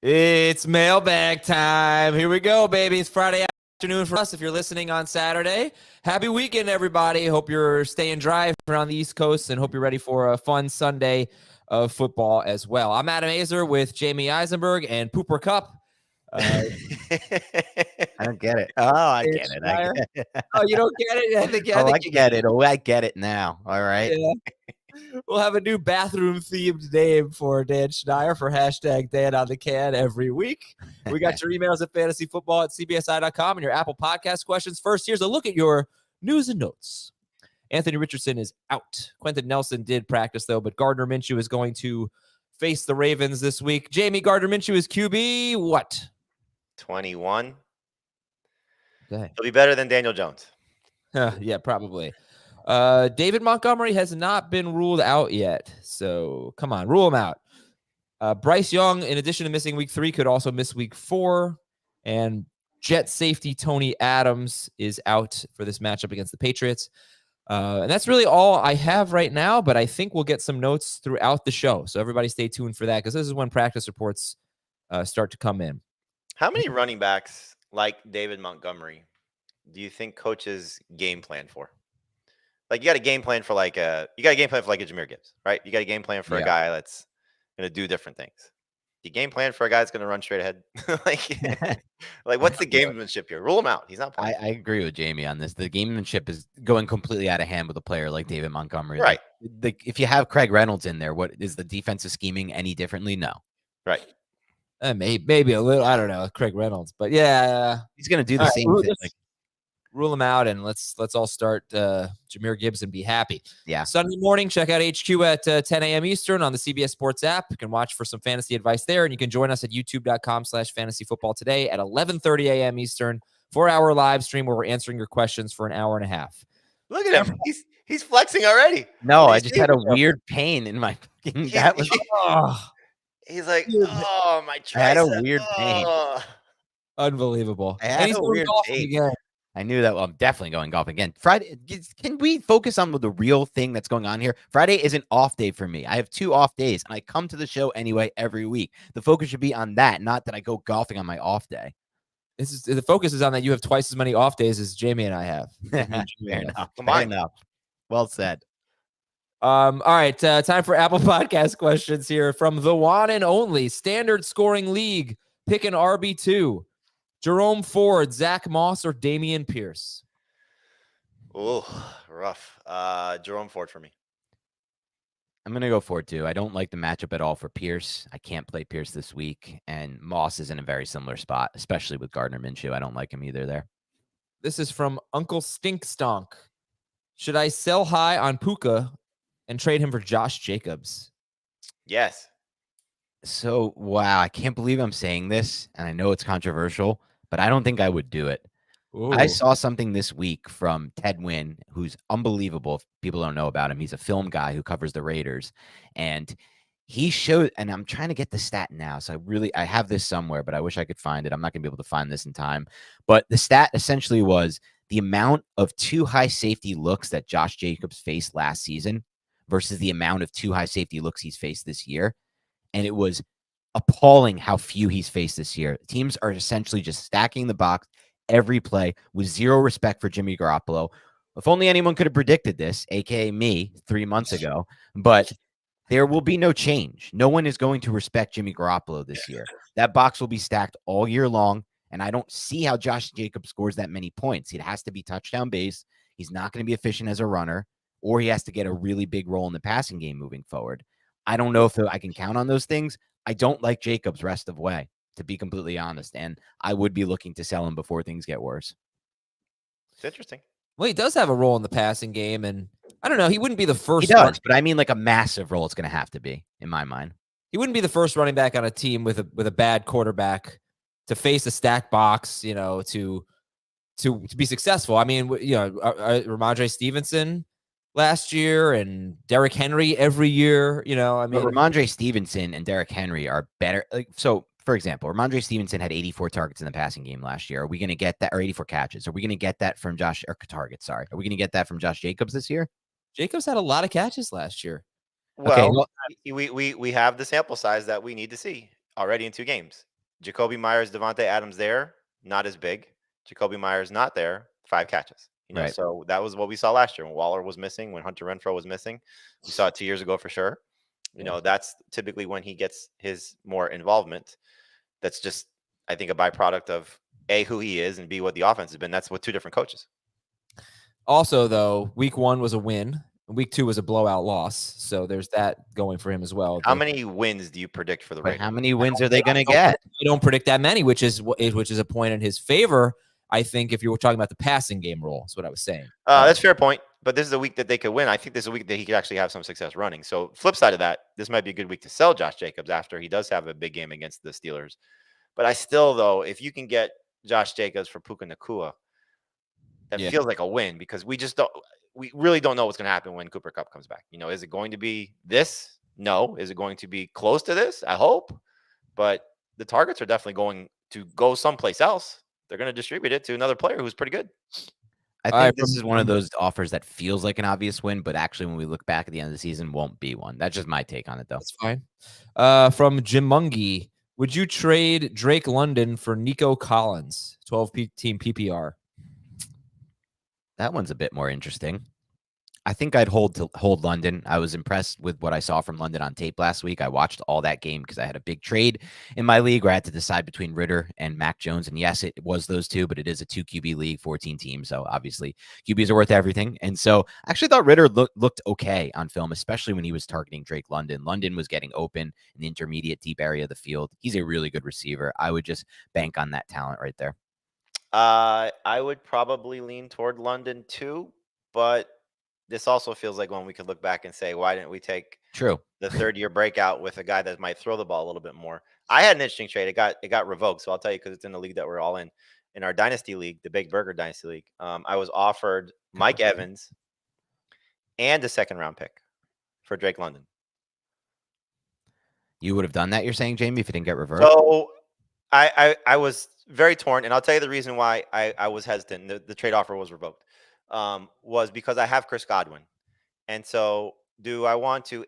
It's mailbag time. Here we go, baby. It's Friday afternoon for us. If you're listening on Saturday, happy weekend, everybody. Hope you're staying dry around the East Coast and hope you're ready for a fun Sunday of football as well. I'm Adam Azer with Jamie Eisenberg and Pooper Cup. I don't get it. Oh, I get it. I get it. Oh, you don't get it? I think I you get it. Oh, I get it now. All right. Yeah. We'll have a new bathroom-themed name for Dan Schneider for hashtag Dan on the Can every week. We got your emails at fantasyfootball@cbsi.com and your Apple Podcast questions. First, here's a look at your news and notes. Anthony Richardson is out. Quentin Nelson did practice, though, but Gardner Minshew is going to face the Ravens this week. Jamie, Gardner Minshew is QB what? 21. Okay. He'll be better than Daniel Jones. Yeah, probably. David Montgomery has not been ruled out yet, so come on, rule him out. Bryce Young, in addition to missing week 3, could also miss week 4, and Jet safety Tony Adams is out for this matchup against the Patriots. And that's really all I have right now, but I think we'll get some notes throughout the show, so everybody stay tuned for that, because this is when practice reports start to come in. How many running backs like David Montgomery do you think coaches game plan for? Like, you got a game plan for like a Jahmyr Gibbs, right? You got a game plan for a guy that's going to do different things. You game plan for a guy that's going to run straight ahead. like what's the gamemanship here? Rule him out. He's not playing. I agree with Jamie on this. The gamemanship is going completely out of hand with a player like David Montgomery. Right. If you have Craig Reynolds in there, what is the defensive scheming any differently? No. Right. Maybe a little. I don't know, Craig Reynolds, but yeah, he's going to do the same thing. Rule him out, and let's all start Jahmyr Gibbs and be happy. Yeah. Sunday morning, check out HQ at 10 a.m. Eastern on the CBS Sports app. You can watch for some fantasy advice there, and you can join us at youtube.com/fantasyfootball today at 11:30 a.m. Eastern, 4-hour live stream where we're answering your questions for an hour and a half. Look at him. He's flexing already. No, I just had a weird pain in my that was He's like, oh, my tricep. I had a weird pain. Unbelievable. I had a weird pain. Again. I knew that. Well, I'm definitely going golf again. Friday. Can we focus on the real thing that's going on here? Friday is an off day for me. I have 2 off days, and I come to the show anyway every week. The focus should be on that, not that I go golfing on my off day. The focus is on that you have twice as many off days as Jamie and I have. Fair enough. Well said. All right, time for Apple Podcast questions here from the one and only Standard Scoring League. Pick an RB2. Jerome Ford, Zach Moss, or Damian Pierce? Oh, rough. Jerome Ford for me. I'm going to go Ford too. I don't like the matchup at all for Pierce. I can't play Pierce this week, and Moss is in a very similar spot, especially with Gardner Minshew. I don't like him either there. This is from Uncle Stink Stonk. Should I sell high on Puka and trade him for Josh Jacobs? Yes. So, wow, I can't believe I'm saying this, and I know it's controversial, but I don't think I would do it. Ooh. I saw something this week from Ted Wynn, who's unbelievable. If people don't know about him, he's a film guy who covers the Raiders, and he showed, and I'm trying to get the stat now, so I have this somewhere, but I wish I could find it. I'm not going to be able to find this in time, but the stat essentially was the amount of 2 high safety looks that Josh Jacobs faced last season versus the amount of 2 high safety looks he's faced this year. And it was appalling how few he's faced this year. Teams are essentially just stacking the box every play with zero respect for Jimmy Garoppolo. If only anyone could have predicted this, aka me, 3 months ago. But there will be no change. No one is going to respect Jimmy Garoppolo this year. That box will be stacked all year long, and I don't see how Josh Jacobs scores that many points. It has to be touchdown based. He's not going to be efficient as a runner, or he has to get a really big role in the passing game moving forward. I don't know if I can count on those things. I don't like Jacobs rest of way, to be completely honest, and I would be looking to sell him before things get worse. It's interesting. Well, he does have a role in the passing game, and I don't know. He wouldn't be the first. He does, but I mean like a massive role it's going to have to be, in my mind. He wouldn't be the first running back on a team with a bad quarterback to face a stacked box, to be successful. I mean, Ramondre Stevenson last year and Derrick Henry every year, but Ramondre Stevenson and Derrick Henry are better. So, for example, Ramondre Stevenson had 84 targets in the passing game last year. Are we going to get that, or 84 catches? Are we going to get that from Josh Jacobs this year? Jacobs had a lot of catches last year. Well, we have the sample size that we need to see already in 2 games. Jacoby Myers, Devontae Adams there, not as big. Jacoby Myers not there, 5 catches. Right. So that was what we saw last year when Waller was missing, when Hunter Renfrow was missing. We saw it 2 years ago for sure. That's typically when he gets his more involvement. That's just, I think, a byproduct of A, who he is, and B, what the offense has been. That's with 2 different coaches. Also, though, week 1 was a win. Week 2 was a blowout loss. So there's that going for him as well. How many wins do you predict for the Raiders? How many wins are they going to get? I don't predict that many, which is a point in his favor. I think if you were talking about the passing game role, that's what I was saying. That's a fair point. But this is a week that they could win. I think this is a week that he could actually have some success running. So flip side of that, this might be a good week to sell Josh Jacobs after he does have a big game against the Steelers. But I still, though, if you can get Josh Jacobs for Puka Nacua, that feels like a win because we really don't know what's going to happen when Cooper Kupp comes back. Is it going to be this? No. Is it going to be close to this? I hope. But the targets are definitely going to go someplace else. They're going to distribute it to another player who's pretty good. I think this is one of those offers that feels like an obvious win, but actually when we look back at the end of the season, won't be one. That's just my take on it, though. That's fine. From Jim Mungie, would you trade Drake London for Nico Collins, 12-team PPR? That one's a bit more interesting. I think I'd hold London. I was impressed with what I saw from London on tape last week. I watched all that game because I had a big trade in my league where I had to decide between Ritter and Mac Jones. And yes, it was those two, but it is a 2 QB league, 14 teams. So obviously QBs are worth everything. And so I actually thought Ritter looked okay on film, especially when he was targeting Drake London. London was getting open in the intermediate deep area of the field. He's a really good receiver. I would just bank on that talent right there. I would probably lean toward London too, but this also feels like one we could look back and say, why didn't we take the 3rd-year breakout with a guy that might throw the ball a little bit more? I had an interesting trade. It got revoked, so I'll tell you because it's in the league that we're all in our Dynasty League, the Big Burger Dynasty League. I was offered Mike Evans and a 2nd-round pick for Drake London. You would have done that, you're saying, Jamie, if it didn't get reversed? So I was very torn, and I'll tell you the reason why I was hesitant. The trade offer was revoked. Was because I have Chris Godwin. And so do I want to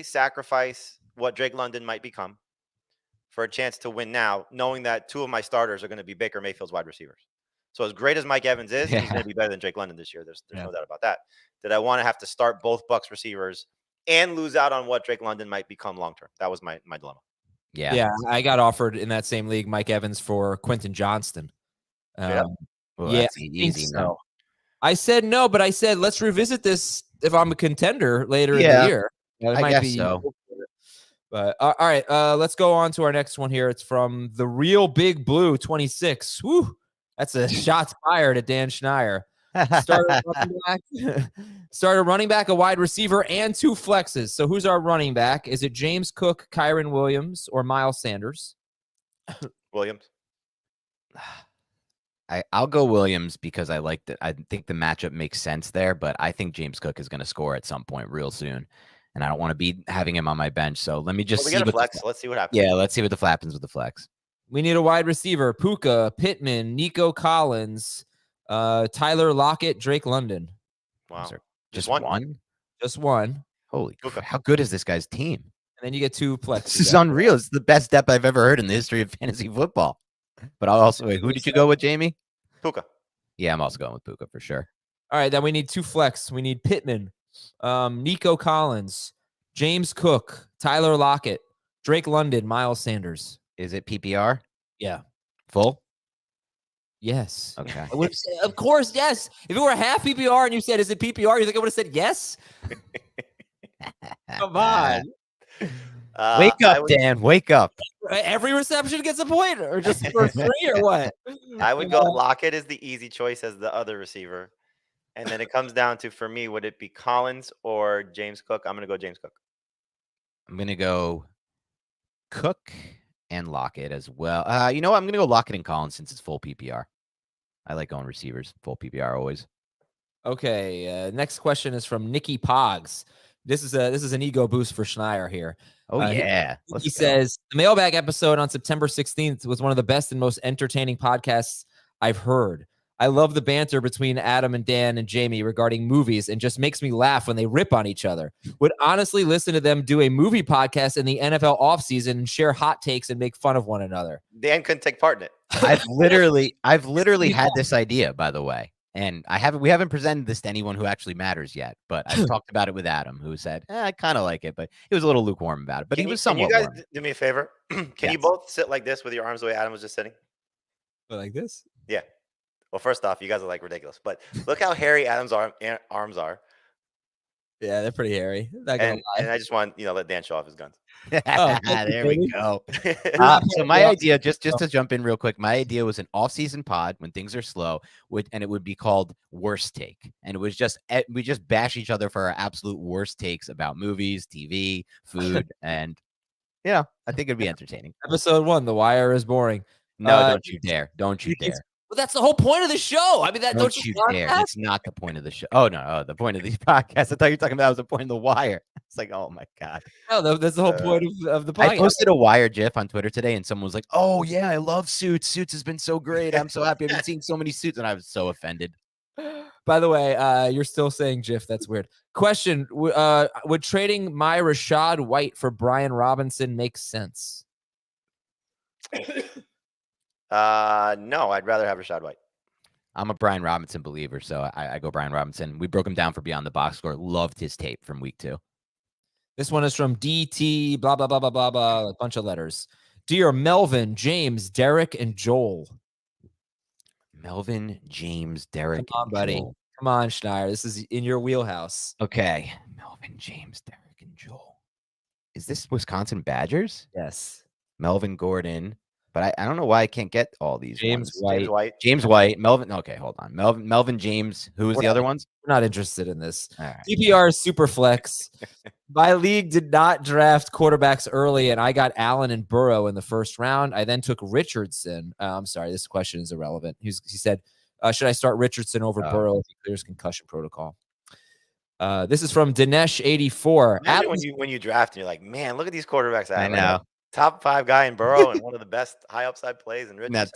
sacrifice what Drake London might become for a chance to win now, knowing that 2 of my starters are going to be Baker Mayfield's wide receivers? So as great as Mike Evans is, he's going to be better than Drake London this year. There's no doubt about that. Did I want to have to start both Bucs receivers and lose out on what Drake London might become long-term? That was my dilemma. Yeah. I got offered in that same league Mike Evans for Quentin Johnston. That's easy. So. I said no, but I said let's revisit this if I'm a contender later in the year. I guess so. But all right, let's go on to our next one here. It's from the Real Big Blue 26. Woo, that's a shots fired at Dan Schneier. Started running back, a wide receiver, and 2 flexes. So who's our running back? Is it James Cook, Kyron Williams, or Miles Sanders? Williams. I'll go Williams because I think the matchup makes sense there, but I think James Cook is going to score at some point real soon, and I don't want to be having him on my bench. So let me just see. Let's see what happens. Yeah, let's see what happens with the flex. We need a wide receiver: Puka, Pittman, Nico Collins, Tyler Lockett, Drake London. Wow, just one? Just one. Holy crap! How good is this guy's team? And then you get 2 flexes. This is unreal. It's the best depth I've ever heard in the history of fantasy football. But I'll also wait. Who did you go with, Jamie? Puka. Yeah, I'm also going with Puka for sure. All right, then we need 2 flex. We need Pittman, Nico Collins, James Cook, Tyler Lockett, Drake London, Miles Sanders. Is it PPR? Yeah. Full? Yes. Okay. I would have said, of course, yes. If it were half PPR and you said, is it PPR? You think I would have said yes? Come on. Wake up, Dan. Wake up. Every reception gets a point, or just for 3 or what? I would go Lockett is the easy choice as the other receiver. And then it comes down to, for me, would it be Collins or James Cook? I'm going to go James Cook. I'm going to go Cook and Lockett as well. You know what? I'm going to go Lockett and Collins since it's full PPR. I like going receivers, full PPR always. Okay. Next question is from Nikki Pogs. This is an ego boost for Schneier here. Oh, yeah. He says, the mailbag episode on September 16th was one of the best and most entertaining podcasts I've heard. I love the banter between Adam and Dan and Jamie regarding movies and just makes me laugh when they rip on each other. Would honestly listen to them do a movie podcast in the NFL offseason and share hot takes and make fun of one another. Dan couldn't take part in it. I've literally had this idea, by the way. And we haven't presented this to anyone who actually matters yet, but I've talked about it with Adam, who said, I kind of like it, but he was a little lukewarm about it. But he was somewhat Can you warm. guys do me a favor? Can you both sit like this with your arms the way Adam was just sitting? Like this? Yeah. Well, first off, you guys are like ridiculous, but look how hairy Adam's arms are. Yeah, they're pretty hairy. And I just want let Dan show off his guns. There we go. So my idea, just to jump in real quick, my idea was an off-season pod when things are slow, and it would be called Worst Take, and it was we just bash each other for our absolute worst takes about movies, TV, food, and I think it'd be entertaining. Episode 1, The Wire is boring. No, don't you dare! Don't you dare! Well, that's the whole point of the show. I mean, don't you dare! It's not the point of the show. Oh no, the point of these podcasts. I thought you were talking about was the point of the Wire. It's like, oh my god. No, that's the whole point of the podcast. I posted a Wire GIF on Twitter today, and someone was like, "Oh yeah, I love Suits. Suits has been so great. I'm so happy. I've been seeing so many Suits," and I was so offended. By the way, you're still saying GIF. That's weird. Question: would trading my Rashad White for Brian Robinson make sense? No, I'd rather have Rashad White. I'm a Brian Robinson believer, so I go Brian Robinson. We broke him down for Beyond the Box Score. Loved his tape from week 2. This one is from DT, blah, blah, blah, blah, blah, blah, a bunch of letters. Dear Melvin, James, Derek, and Joel. Melvin, James, Derek, Come on, buddy. Joel. Come on, Schneier. This is in your wheelhouse. Okay. Melvin, James, Derek, and Joel. Is this Wisconsin Badgers? Yes. Melvin Gordon. But I don't know why I can't get all these. James ones. White. James White. Melvin. Okay, hold on. Melvin James. Who was the other ones? We're not interested in this. Right. DPR Superflex. My league did not draft quarterbacks early, and I got Allen and Burrow in the first round. I then took Richardson. I'm sorry, this question is irrelevant. He said, should I start Richardson over Burrow if he clears concussion protocol? This is from Dinesh84. When you draft and you're like, man, look at these quarterbacks. I know. Top 5 guy in Burrow and one of the best high upside plays in Richardson. That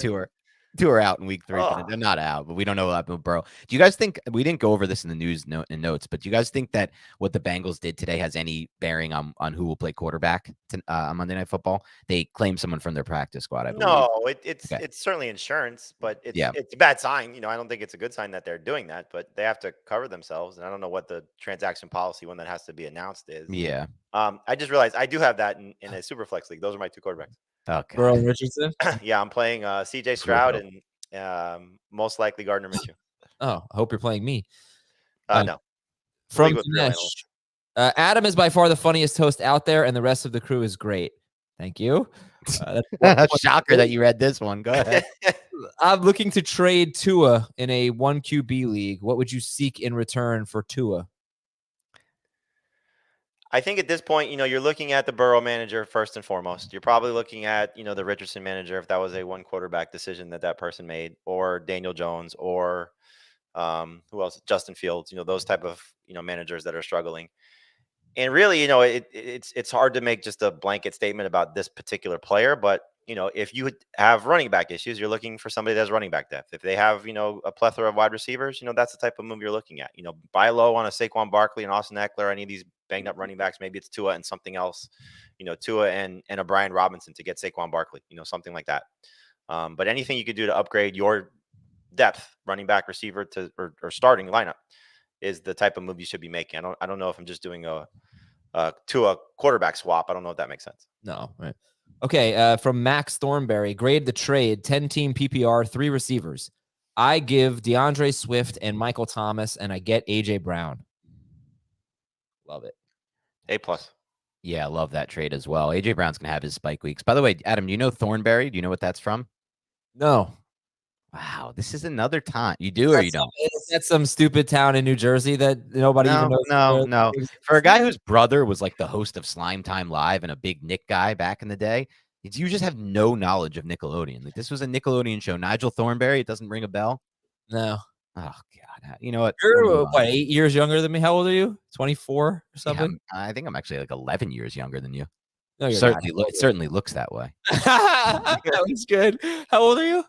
two are out in week 3. But they're not out, but we don't know what happened with Burrow. Do you guys think, we didn't go over this in the news notes, but do you guys think that what the Bengals did today has any bearing on who will play quarterback on Monday Night Football? They claim someone from their practice squad, I believe. No, it's certainly insurance, but it's a bad sign. I don't think it's a good sign that they're doing that, but they have to cover themselves. And I don't know what the transaction policy when that has to be announced is. Yeah. I just realized I do have that in a super flex league. Those are my 2 quarterbacks. Okay. Burrow and Richardson? Yeah, I'm playing CJ Stroud and most likely Gardner Minshew. Oh, I hope you're playing me. No. From Dinesh, Adam is by far the funniest host out there, and the rest of the crew is great. Thank you. Shocker that you read this one. Go ahead. I'm looking to trade Tua in a 1 QB league. What would you seek in return for Tua? I think at this point, you're looking at the Burrow manager first and foremost. You're probably looking at, the Richardson manager if that was a 1 quarterback decision that person made, or Daniel Jones, or who else? Justin Fields. Those type of managers that are struggling. And really, it's hard to make just a blanket statement about this particular player. But if you have running back issues, you're looking for somebody that has running back depth. If they have a plethora of wide receivers, that's the type of move you're looking at. Buy low on a Saquon Barkley and Austin Eckler, any of these banged up running backs. Maybe it's Tua and something else, Tua and a Brian Robinson to get Saquon Barkley, something like that. But anything you could do to upgrade your depth, running back, receiver to or starting lineup, is the type of move you should be making. I don't know if I'm just doing a Tua quarterback swap. I don't know if that makes sense. No, right. Okay, from Max Thornberry, grade the trade, 10-team PPR, 3 receivers. I give DeAndre Swift and Michael Thomas, and I get A.J. Brown. Love it. A+. Yeah, I love that trade as well. A.J. Brown's going to have his spike weeks. By the way, Adam, do you know Thornberry? Do you know what that's from? No. Wow, this is another time. You do or you don't? Is that some stupid town in New Jersey that nobody even knows? No. For a guy whose brother was like the host of Slime Time Live and a big Nick guy back in the day, you just have no knowledge of Nickelodeon. Like, this was a Nickelodeon show. Nigel Thornberry, it doesn't ring a bell? No. Oh, God. You know what? You're, 8 years younger than me? How old are you? 24 or something? Yeah, I think I'm actually like 11 years younger than you. No, you're certainly, it certainly looks that way. That was good. How old are you?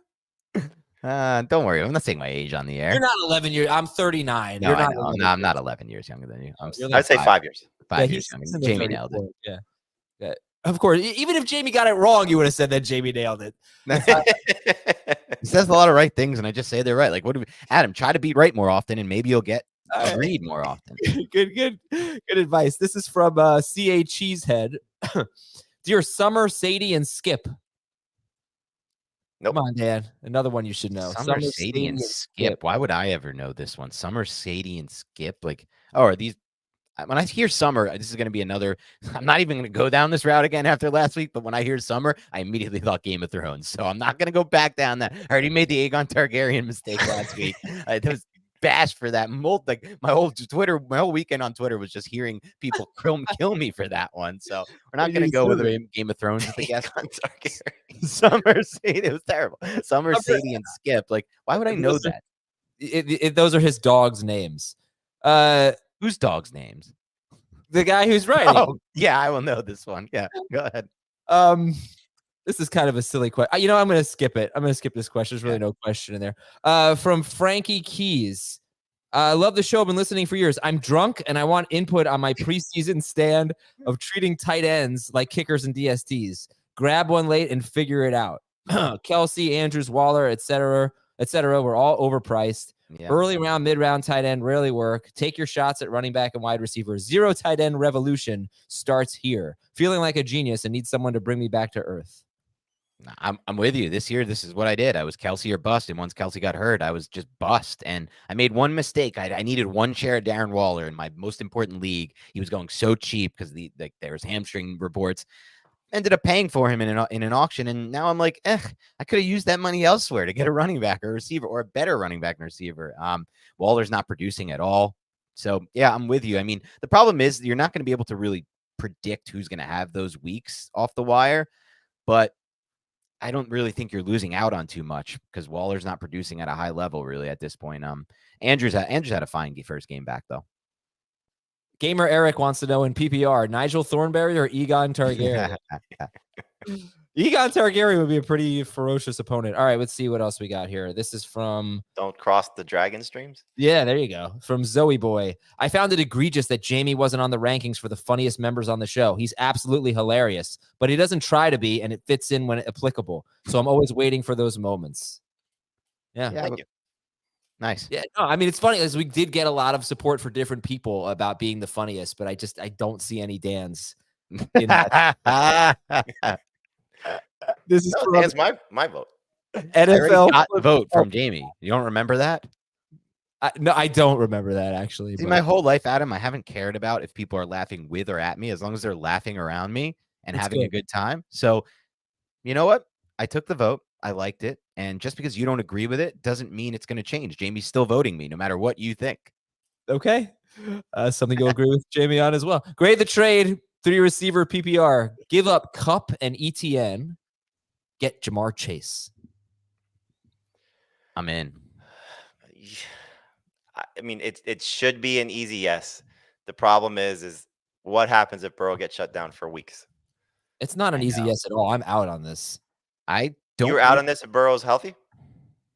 Don't worry. I'm not saying my age on the air. You're not 11 years. I'm 39. No, You're I not. know. No, I'm not 11 years younger than you. You're like I'd say 5 years. 5 years younger. in the Jamie nailed it. 34. Yeah. Of course. Even if Jamie got it wrong, you would have said that Jamie nailed it. He says a lot of right things, and I just say they're right. Like, Adam, try to be right more often, and maybe you'll get agreed more often. Good advice. This is from CA Cheesehead. Dear Summer, Sadie, and Skip. Nope. Come on, Dan. Another one you should know. Summer, Sadie, and Skip. Why would I ever know this one? Summer, Sadie, and Skip. Like, are these? When I hear Summer, this is going to be another. I'm not even going to go down this route again after last week. But when I hear Summer, I immediately thought Game of Thrones. So I'm not going to go back down that. I already made the Aegon Targaryen mistake last week. It was bashed for that. Like my whole weekend on Twitter was just hearing people kill me for that one. So we're not going to go with Game of Thrones as the guest. Summer, Sadie, it was terrible. Summer, Sadie, and Skip. Like, why would I know that? Those are his dogs' names. Whose dogs' names? The guy who's writing. Oh, yeah, I will know this one. Yeah, go ahead. This is kind of a silly question. I'm going to skip it. I'm going to skip this question. There's really no question in there. From Frankie Keys. I love the show. I've been listening for years. I'm drunk and I want input on my preseason stand of treating tight ends like kickers and DSTs. Grab one late and figure it out. Kelsey, Andrews, Waller, etc. Were all overpriced. Yeah. Early round, mid-round tight end rarely work. Take your shots at running back and wide receiver. Zero tight end revolution starts here. Feeling like a genius and need someone to bring me back to earth. I'm with you. This year, this is what I did. I was Kelsey or bust, and once Kelsey got hurt, I was just bust. And I made one mistake. I needed one share of Darren Waller in my most important league. He was going so cheap because there was hamstring reports. Ended up paying for him in an auction, and now I'm like, I could have used that money elsewhere to get a running back or a receiver, or a better running back and receiver. Waller's not producing at all. So, yeah, I'm with you. I mean, the problem is you're not going to be able to really predict who's going to have those weeks off the wire, but I don't really think you're losing out on too much because Waller's not producing at a high level really at this point. Andrews had a fine first game back, though. Gamer Eric wants to know in PPR, Nigel Thornberry or Aegon Targaryen? Aegon Targaryen would be a pretty ferocious opponent. All right, let's see what else we got here. This is from... Don't cross the dragon streams? Yeah, there you go. From Zoe Boy. I found it egregious that Jamie wasn't on the rankings for the funniest members on the show. He's absolutely hilarious, but he doesn't try to be, and it fits in when applicable. So I'm always waiting for those moments. Yeah. Thank you. Nice. Yeah, no, I mean, it's funny as we did get a lot of support for different people about being the funniest, but I don't see any Dan's. In that. This is Dan's my vote. NFL got vote from Jamie. You don't remember that? No, I don't remember that actually. See, my whole life, Adam, I haven't cared about if people are laughing with or at me, as long as they're laughing around me and having a good time. So, you know what? I took the vote. I liked it. And just because you don't agree with it doesn't mean it's going to change. Jamie's still voting me no matter what you think. Okay. Something you'll agree with Jamie on as well. Grade the trade, 3 receiver PPR. Give up Kupp and ETN. Get Jamar Chase. I'm in. I mean, it should be an easy yes. The problem is what happens if Burrow gets shut down for weeks? It's not an easy yes at all. I'm out on this. You're out on this if Burrow's healthy?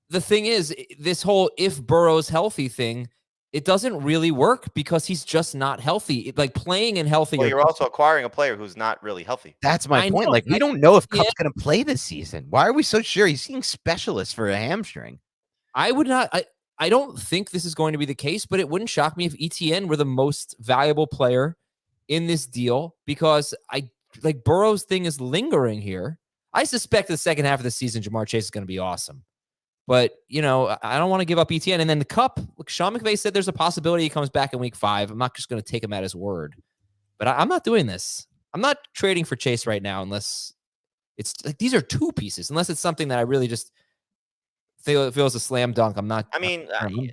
The thing is, this whole if Burrow's healthy thing, it doesn't really work because he's just not healthy. Like playing and healthy. Well, you're also acquiring a player who's not really healthy. That's my point. Like, we don't know if Kupp's going to play this season. Why are we so sure? He's seeing specialists for a hamstring. I don't think this is going to be the case, but it wouldn't shock me if ETN were the most valuable player in this deal because Burrow's thing is lingering here. I suspect the second half of the season, Jamar Chase is going to be awesome. But, I don't want to give up ETN. And then the Kupp, look, Sean McVay said there's a possibility he comes back in week 5. I'm not just going to take him at his word. But I'm not doing this. I'm not trading for Chase right now unless it's like these are 2 pieces. Unless it's something that I really just feel feels a slam dunk. I'm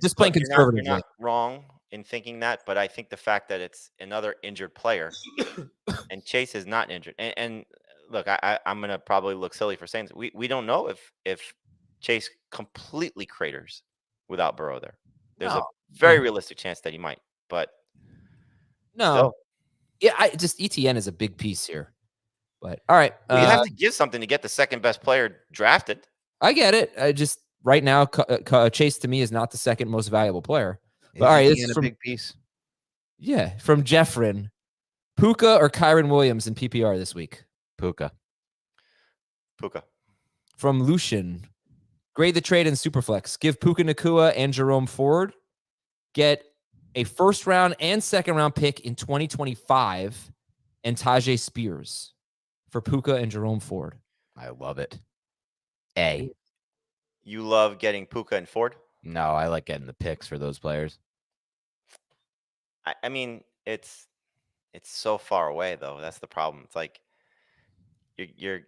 just playing conservative. You're not wrong in thinking that, but I think the fact that it's another injured player and Chase is not injured. And look, I'm going to probably look silly for saying this. We don't know if Chase completely craters without Burrow there. There's a very realistic chance that he might, but no. Yeah, ETN is a big piece here. But all right. You have to give something to get the second best player drafted. I get it. right now, Chase to me is not the second most valuable player. But Is all right, he this in is a from big piece? from Jeffrin. Puka or Kyron Williams in PPR this week? Puka. From Lucian. Grade the trade in Superflex. Give Puka Nacua and Jerome Ford. Get a first round and second round pick in 2025 and Tajay Spears for Puka and Jerome Ford. I love it. A. You love getting Puka and Ford? No, I like getting the picks for those players. I mean, it's so far away though. That's the problem. It's like you're.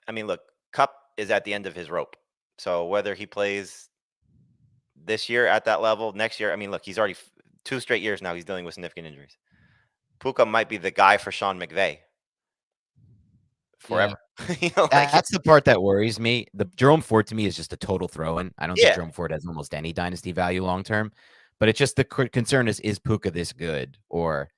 I mean, look, Cup is at the end of his rope. So whether he plays this year at that level, next year, I mean, look, he's already 2 straight years now. He's dealing with significant injuries. Puka might be the guy for Sean McVay forever. Yeah. That's the part that worries me. The Jerome Ford to me is just a total throw-in. I don't think Jerome Ford has almost any dynasty value long term. But it's just the concern is Puka this good? Or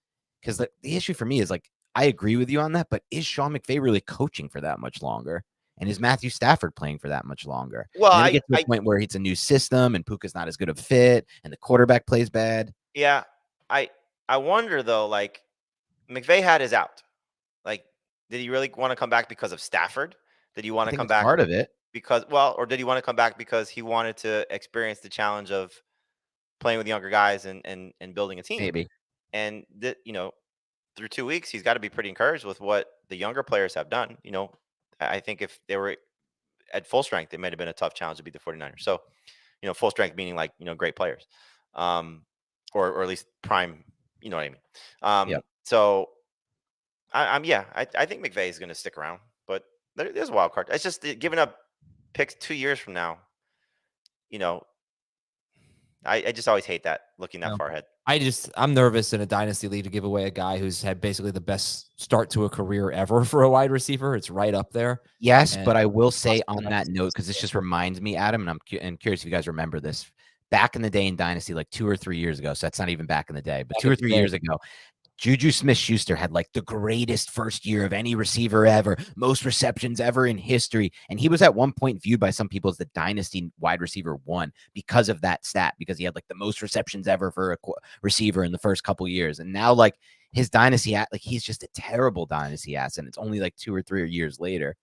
because the issue for me is like, I agree with you on that, but is Sean McVay really coaching for that much longer? And is Matthew Stafford playing for that much longer? Well, I get to the point where it's a new system and Puka's not as good a fit and the quarterback plays bad. Yeah. I wonder though, like McVay had his out. Like, did he really want to come back because of Stafford? Did he want to come back part of it? Because or did he want to come back because he wanted to experience the challenge of playing with younger guys and building a team? Maybe. And through 2 weeks, he's got to be pretty encouraged with what the younger players have done. I think if they were at full strength, it might have been a tough challenge to beat the 49ers. So, full strength meaning like, great players, or at least prime, you know what I mean? So I think McVay is going to stick around, but there's a wild card. It's just giving up picks 2 years from now. I just always hate that, looking that far ahead. I'm nervous in a dynasty league to give away a guy who's had basically the best start to a career ever for a wide receiver. It's right up there. Yes, but I will say on that note, because this just reminds me, Adam, and I'm curious if you guys remember this. Back in the day in Dynasty, like 2 or 3 years ago, so that's not even back in the day, but 2 or 3 years ago, Juju Smith-Schuster had like the greatest first year of any receiver ever, most receptions ever in history. And he was at one point viewed by some people as the dynasty wide receiver 1 because of that stat, because he had like the most receptions ever for a receiver in the first couple years. And now like his dynasty, like he's just a terrible dynasty asset. And it's only like 2 or 3 years later.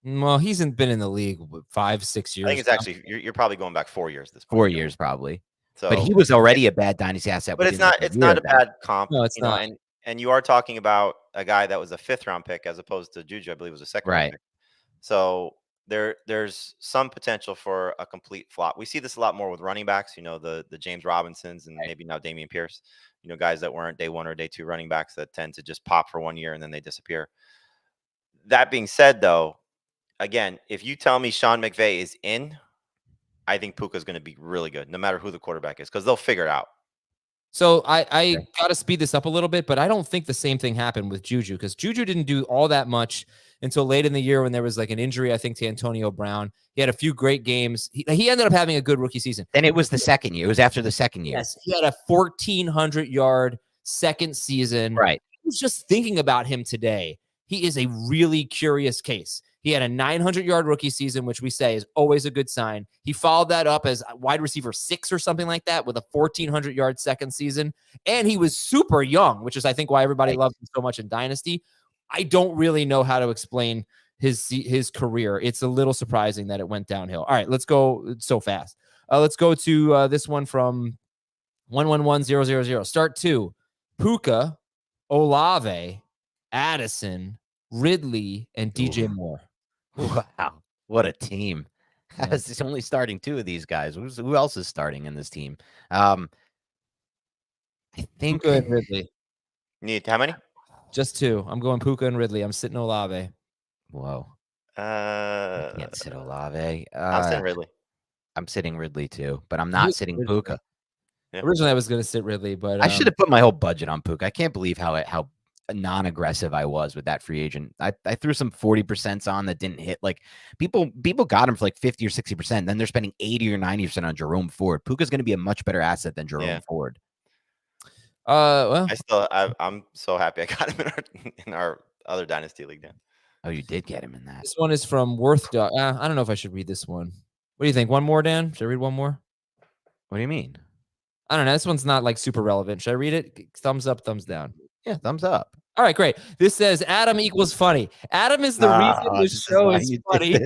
Well, he hasn't been in the league 5-6 years. I think it's actually, you're probably going back 4 years this point. 4 years probably. So, but he was already a bad dynasty asset. But it's not a bad comp. No, it's not. And you are talking about a guy that was a 5th round pick as opposed to Juju, I believe, was a 2nd round pick. So there's some potential for a complete flop. We see this a lot more with running backs, the James Robinsons and maybe now Dameon Pierce, guys that weren't day 1 or day 2 running backs that tend to just pop for 1 year and then they disappear. That being said, though, again, if you tell me Sean McVay is in, I think Puka is going to be really good, no matter who the quarterback is, because they'll figure it out. So I got to speed this up a little bit, but I don't think the same thing happened with Juju, because Juju didn't do all that much until late in the year when there was like an injury, I think, to Antonio Brown. He had a few great games. He ended up having a good rookie season. Then it was the second year. It was after the second year. Yes, he had a 1,400-yard second season. Right. I was just thinking about him today. He is a really curious case. He had a 900-yard rookie season, which we say is always a good sign. He followed that up as wide receiver 6 or something like that with a 1,400-yard second season. And he was super young, which is, I think, why everybody loves him so much in Dynasty. I don't really know how to explain his career. It's a little surprising that it went downhill. All right, let's go so fast. Let's go to this one from 111000. Start 2. Puka, Olave, Addison, Ridley, and DJ Moore. Wow, what a team. It's only starting 2 of these guys. Who else is starting in this team? I think Puka and Ridley. Need how many? Just 2. I'm going Puka and Ridley. I'm sitting Olave. Whoa. I can't sit Olave. I'm sitting Ridley. I'm sitting Ridley too, but I'm not sitting Puka. Yeah. Originally, I was going to sit Ridley, but I should have put my whole budget on Puka. I can't believe how non-aggressive I was with that free agent. I threw some 40% on that didn't hit. Like people got him for like 50 or 60%. Then they're spending 80 or 90% on Jerome Ford. Puka's going to be a much better asset than Jerome Ford. Well, I'm so happy I got him in our other dynasty league. Then. Oh, you did get him in that. This one is from Worth. I don't know if I should read this one. What do you think? One more, Dan? Should I read one more? What do you mean? I don't know. This one's not like super relevant. Should I read it? Thumbs up, thumbs down. Yeah, thumbs up. All right, great. This says Adam equals funny. Adam is the reason the show is funny.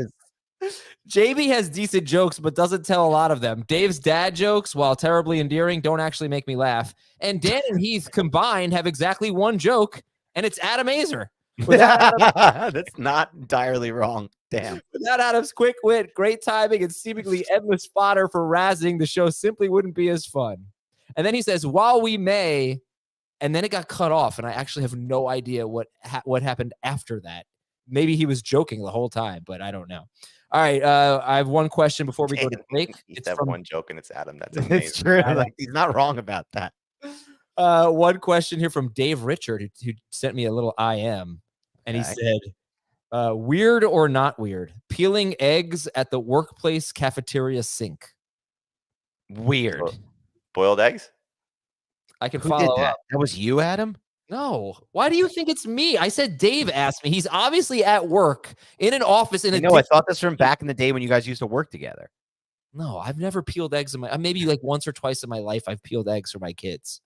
JB has decent jokes, but doesn't tell a lot of them. Dave's dad jokes, while terribly endearing, don't actually make me laugh. And Dan and Heath combined have exactly one joke, and it's Adam Azer. That's not entirely wrong. Damn. Without Adam's quick wit, great timing, and seemingly endless fodder for razzing, the show simply wouldn't be as fun. And then he says, while we may, and then it got cut off, and I actually have no idea what happened after that. Maybe he was joking the whole time, but I don't know. All right, I have one question before we go to break. It's from one joke, and it's Adam. That's amazing. It's true. Like, he's not wrong about that. One question here from Dave Richard, who sent me a little IM, and he said, weird or not weird? Peeling eggs at the workplace cafeteria sink. Weird. Boiled eggs? I can Who follow did that? up. That was you, Adam? No. Why do you think it's me? I said Dave asked me. He's obviously at work in an office. I thought this from back in the day when you guys used to work together. No, I've never peeled eggs in maybe like once or twice in my life I've peeled eggs for my kids.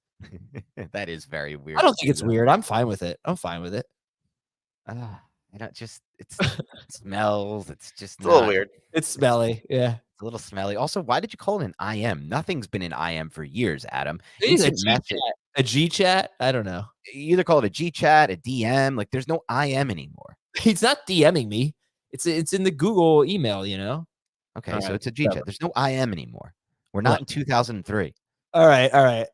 That is very weird. I don't think it's weird. I'm fine with it. It smells. It's just a little weird. It's smelly. Yeah. It's a little smelly. Also, why did you call it an IM? Nothing's been an IM for years, Adam. It's a G chat. I don't know. You either call it a G chat, a DM. Like, there's no IM anymore. He's not DMing me. It's in the Google email, you know? Okay, all so it's a G chat. There's no IM anymore. We're not in 2003. All right.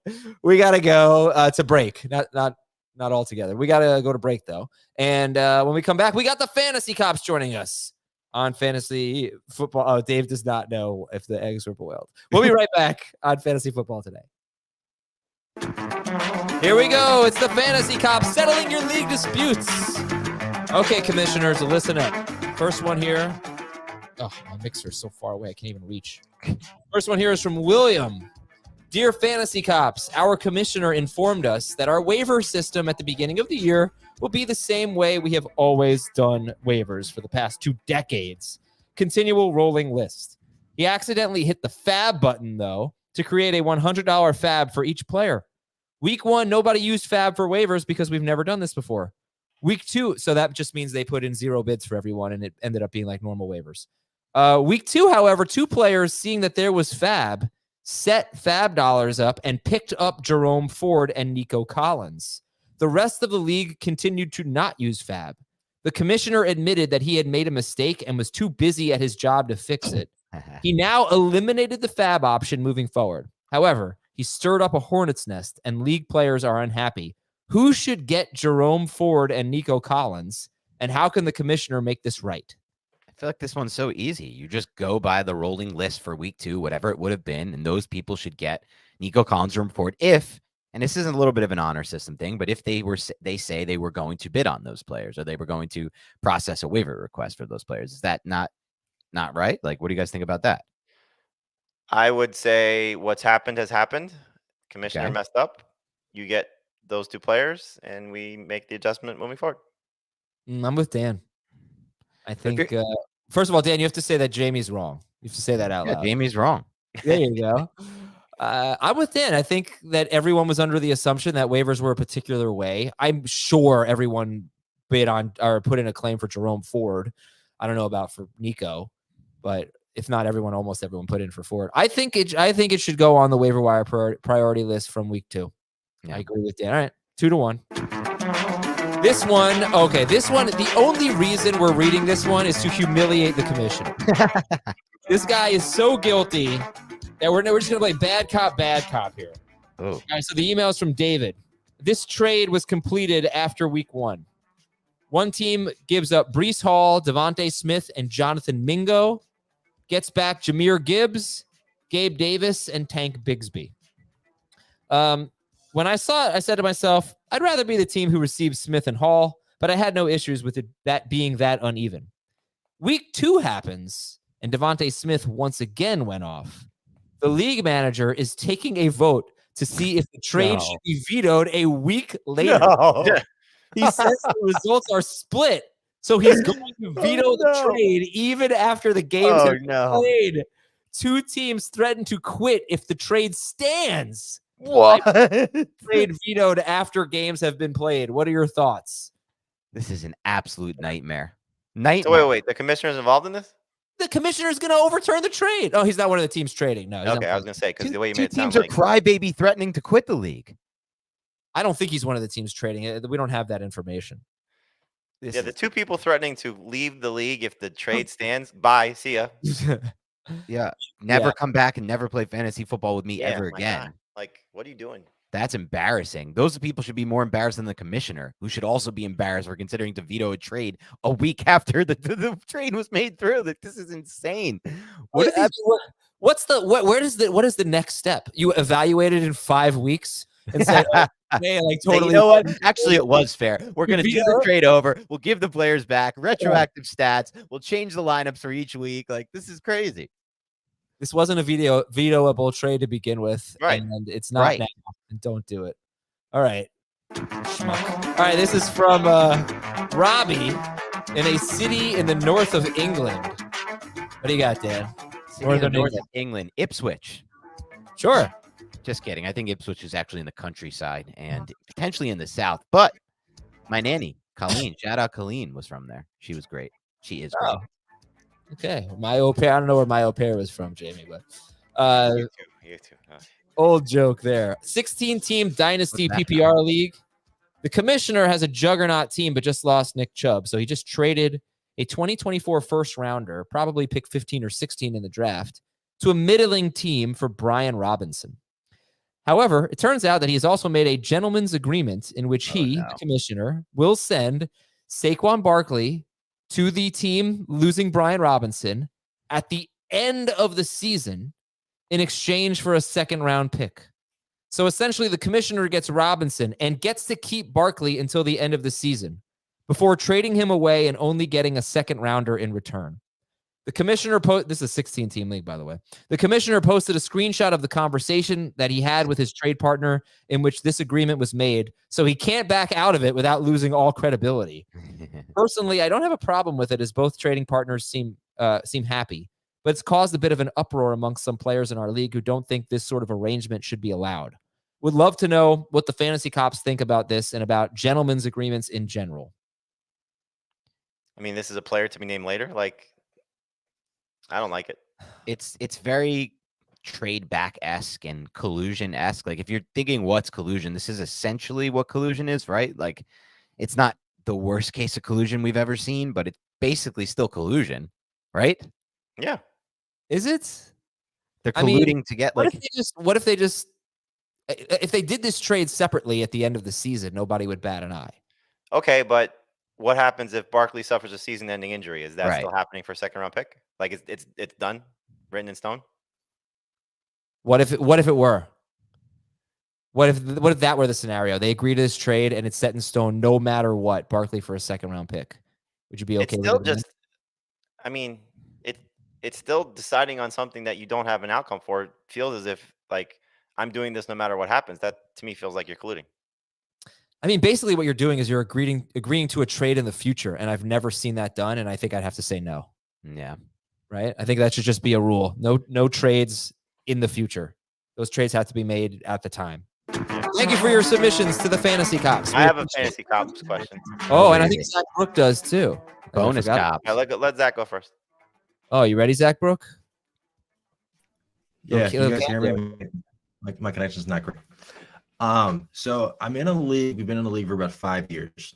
We got to go to break. Not all together. We got to go to break, though. And when we come back, we got the Fantasy Cops joining us on Fantasy Football. Oh, Dave does not know if the eggs were boiled. We'll be right back on Fantasy Football Today. Here we go. It's the Fantasy Cops settling your league disputes. Okay, commissioners, listen up. First one here. Oh, my mixer's so far away. I can't even reach. First one here is from William. Dear Fantasy Cops, our commissioner informed us that our waiver system at the beginning of the year will be the same way we have always done waivers for the past 2 decades. Continual rolling list. He accidentally hit the fab button, though, to create a $100 fab for each player. Week 1, nobody used fab for waivers because we've never done this before. Week 2, so that just means they put in 0 bids for everyone, and it ended up being like normal waivers. Week 2, however, 2 players, seeing that there was fab, set fab dollars up and picked up Jerome Ford and Nico Collins. The rest of the league continued to not use fab. The commissioner admitted that he had made a mistake and was too busy at his job to fix it. He now eliminated the fab option moving forward. However, he stirred up a hornet's nest and league players are unhappy. Who should get Jerome Ford and Nico Collins? And how can the commissioner make this right? I feel like this one's so easy. You just go by the rolling list for week 2, whatever it would have been, and those people should get Nico Collins, Jerome Ford, and this isn't a little bit of an honor system thing, but if they say they were going to bid on those players or they were going to process a waiver request for those players. Is that not right? Like, what do you guys think about that? I would say what's happened has happened. Commissioner messed up. You get those 2 players, and we make the adjustment moving forward. I'm with Dan. I think, first of all, Dan, you have to say that Jamie's wrong. You have to say that out loud. Jamie's wrong. There you go. I'm with Dan. I think that everyone was under the assumption that waivers were a particular way. I'm sure everyone bid on or put in a claim for Jerome Ford. I don't know about for Nico, but if not everyone, almost everyone put in for Ford. I think it should go on the waiver wire priority list from week 2. Yeah. I agree with Dan. All right, 2-1. This one, the only reason we're reading this one is to humiliate the commissioner. This guy is so guilty that we're just going to play bad cop here. Oh. All right, so the email is from David. This trade was completed after week 1. One team gives up Breece Hall, Devontae Smith, and Jonathan Mingo. Gets back Jahmyr Gibbs, Gabe Davis, and Tank Bigsby. When I saw it, I said to myself, I'd rather be the team who receives Smith and Hall, but I had no issues with that being that uneven. Week 2 happens, and Devontae Smith once again went off. The league manager is taking a vote to see if the trade should be vetoed a week later. No. He says the results are split, so he's going to veto the trade even after the games have been played. 2 teams threaten to quit if the trade stands. What? Trade vetoed after games have been played. What are your thoughts? This is an absolute nightmare. So wait. The commissioner's involved in this? The commissioner is going to overturn the trade. Oh, he's not one of the teams trading. No. Okay, I was going to say, because the way you made it Two teams sound are like crybaby threatening to quit the league. I don't think he's one of the teams trading. We don't have that information. the 2 people threatening to leave the league if the trade stands. Bye. See ya. Yeah. Never come back and never play fantasy football with me ever my again. God. Like, what are you doing? That's embarrassing. Those people should be more embarrassed than the commissioner, who should also be embarrassed for considering to veto a trade a week after the trade was made through. That this is insane. What is the next step? You evaluate it in 5 weeks and say, oh, man, like totally. You know what? Actually, it was fair. We're going to do the trade over. We'll give the players back retroactive stats. We'll change the lineups for each week. Like, this is crazy. This wasn't a vetoable trade to begin with, right? And it's not now. And don't do it. All right. All right. This is from Robbie in a city in the north of England. What do you got, Dan? North of England, Ipswich. Sure. Just kidding. I think Ipswich is actually in the countryside and potentially in the south. But my nanny, Colleen, shout out Colleen, was from there. She was great. She is great. Okay, my au pair. I don't know where my au pair was from, Jamie, but you too. Old joke there. 16-team dynasty PPR league. The commissioner has a juggernaut team, but just lost Nick Chubb, so he just traded a 2024 first rounder, probably pick 15 or 16 in the draft, to a middling team for Brian Robinson. However, it turns out that he has also made a gentleman's agreement in which the commissioner, will send Saquon Barkley to the team losing Brian Robinson at the end of the season in exchange for a second-round pick. So essentially, the commissioner gets Robinson and gets to keep Barkley until the end of the season before trading him away and only getting a second-rounder in return. The commissioner this is a 16-team league, by the way. The commissioner posted a screenshot of the conversation that he had with his trade partner in which this agreement was made, so he can't back out of it without losing all credibility. Personally, I don't have a problem with it as both trading partners seem happy, but it's caused a bit of an uproar amongst some players in our league who don't think this sort of arrangement should be allowed. Would love to know what the fantasy cops think about this and about gentlemen's agreements in general. I mean, this is a player to be named later. Like, I don't like it. It's very trade back-esque and collusion-esque. Like, if you're thinking what's collusion, this is essentially what collusion is, right? Like, it's not the worst case of collusion we've ever seen, but it's basically still collusion, right? Yeah. Is it? They're colluding to get what if they did this trade separately at the end of the season, nobody would bat an eye. Okay, but what happens if Barkley suffers a season-ending injury? Is that still happening for a second-round pick? Like, it's done, written in stone? What if it were? What if that were the scenario? They agree to this trade and it's set in stone no matter what, Barkley for a second-round pick. Would you be okay with it? It's still just, I mean, it's still deciding on something that you don't have an outcome for. It feels as if, like, I'm doing this no matter what happens. That, to me, feels like you're colluding. I mean, basically what you're doing is you're agreeing to a trade in the future, and I've never seen that done, and I think I'd have to say no. Yeah. Right? I think that should just be a rule. No trades in the future. Those trades have to be made at the time. Thank you for your submissions to the Fantasy Cops. I have a Fantasy Cops question. Oh, and I think Zach Brook does too. Bonus Cops. Let Zach go first. Oh, you ready, Zach Brook? Yeah, can you guys hear me? My connection's not great. So I'm in a league. We've been in the league for about 5 years.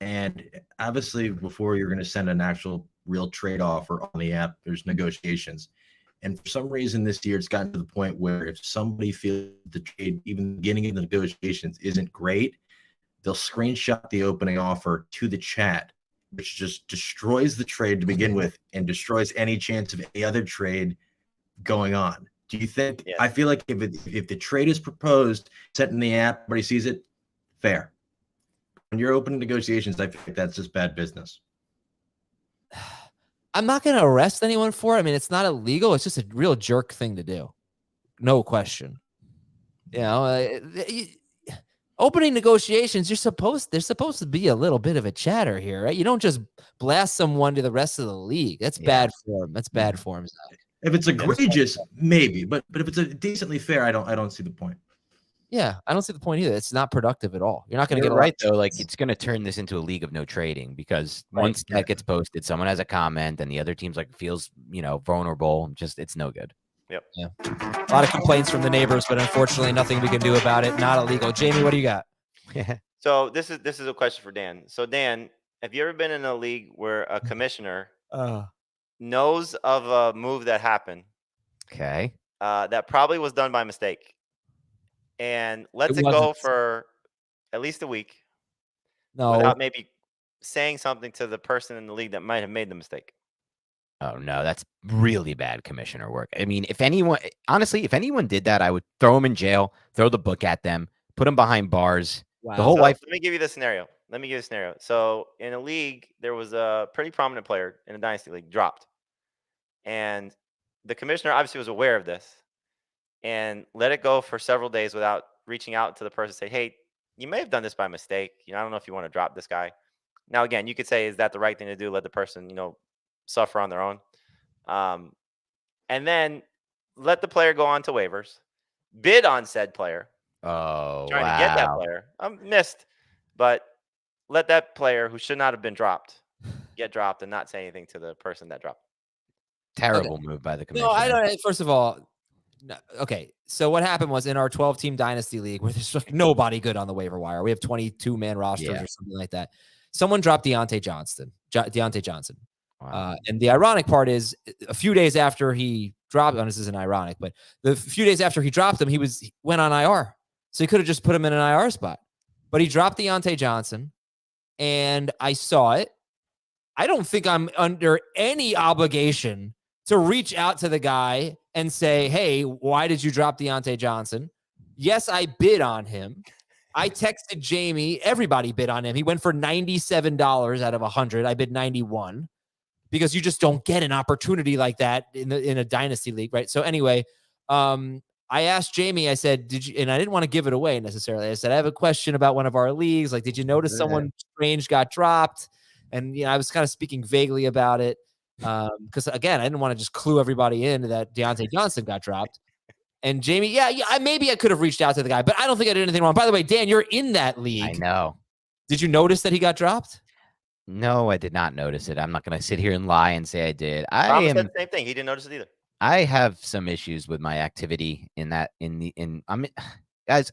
And obviously, before you're going to send an actual real trade offer on the app, there's negotiations. And for some reason this year, it's gotten to the point where if somebody feels the trade, even the beginning of the negotiations, isn't great, they'll screenshot the opening offer to the chat, which just destroys the trade to begin with and destroys any chance of any other trade going on. Do you think? Yeah. I feel like if the trade is proposed, set in the app, everybody sees it, fair. When you're opening negotiations, I feel like that's just bad business. I'm not going to arrest anyone for it. I mean, it's not illegal. It's just a real jerk thing to do. No question. You know, opening negotiations, there's supposed to be a little bit of a chatter here, right? You don't just blast someone to the rest of the league. That's bad form. That's bad form, Zach. If it's egregious, maybe, but if it's a decently fair, I don't see the point. Yeah, I don't see the point either. It's not productive at all. You're not going to get right though. Like it's going to turn this into a league of no trading because once that gets posted, someone has a comment and the other team's like feels vulnerable. Just it's no good. Yep. Yeah. A lot of complaints from the neighbors, but unfortunately, nothing we can do about it. Not illegal. Jamie, what do you got? So this is a question for Dan. So Dan, have you ever been in a league where a commissioner knows of a move that happened? Okay. That probably was done by mistake, and lets it go for at least a week. No. Without maybe saying something to the person in the league that might have made the mistake. Oh no, that's really bad commissioner work. I mean, if anyone did that, I would throw them in jail, throw the book at them, put them behind bars. Wow. The whole life. Let me give you the scenario. So in a league, there was a pretty prominent player in a dynasty league dropped, and the commissioner obviously was aware of this, and let it go for several days without reaching out to the person. Say, hey, you may have done this by mistake. I don't know if you want to drop this guy. Now, again, you could say, is that the right thing to do? Let the person, suffer on their own. And then let the player go on to waivers, bid on said player. Oh, trying to get that player. Missed, but let that player who should not have been dropped get dropped and not say anything to the person that dropped. Terrible move by the commissioner. No, I don't. First of all, no, okay. So what happened was in our 12-team dynasty league where there's nobody good on the waiver wire. We have 22-man rosters or something like that. Someone dropped Deontay Johnson. Wow. And the ironic part is a few days after he dropped, this isn't ironic, but the few days after he dropped him, he went on IR. So he could have just put him in an IR spot. But he dropped Deontay Johnson, and I saw it. I don't think I'm under any obligation to reach out to the guy and say, hey, why did you drop Deontay Johnson? Yes, I bid on him. I texted Jamie. Everybody bid on him. He went for $97 out of 100. I bid 91 because you just don't get an opportunity like that in a dynasty league, right? So anyway, I asked Jamie, I said, did you, and I didn't want to give it away necessarily. I said, I have a question about one of our leagues. Like, did you notice someone strange got dropped? And, I was kind of speaking vaguely about it. Because again, I didn't want to just clue everybody in that Deontay Johnson got dropped. And Jamie, maybe I could have reached out to the guy, but I don't think I did anything wrong. By the way, Dan, you're in that league. I know. Did you notice that he got dropped? No, I did not notice it. I'm not going to sit here and lie and say I did. Tom said the same thing. He didn't notice it either. I have some issues with my activity guys,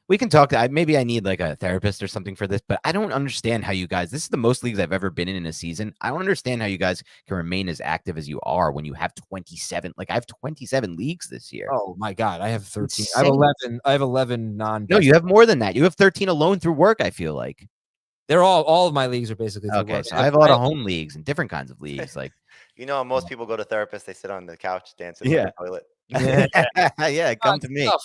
we can talk. Maybe I need like a therapist or something for this, but I don't understand how you guys, this is the most leagues I've ever been in a season. I don't understand how you guys can remain as active as you are when you have 27. Like I have 27 leagues this year. Oh my God. I have 13. Insane. I have 11 non. No, you have more than that. You have 13 alone through work. I feel like they're all of my leagues are basically through okay. work. So I have a lot of home leagues and different kinds of leagues. Like, most people go to therapists. They sit on the couch dancing Yeah. on the toilet. Yeah, come to me. Tough.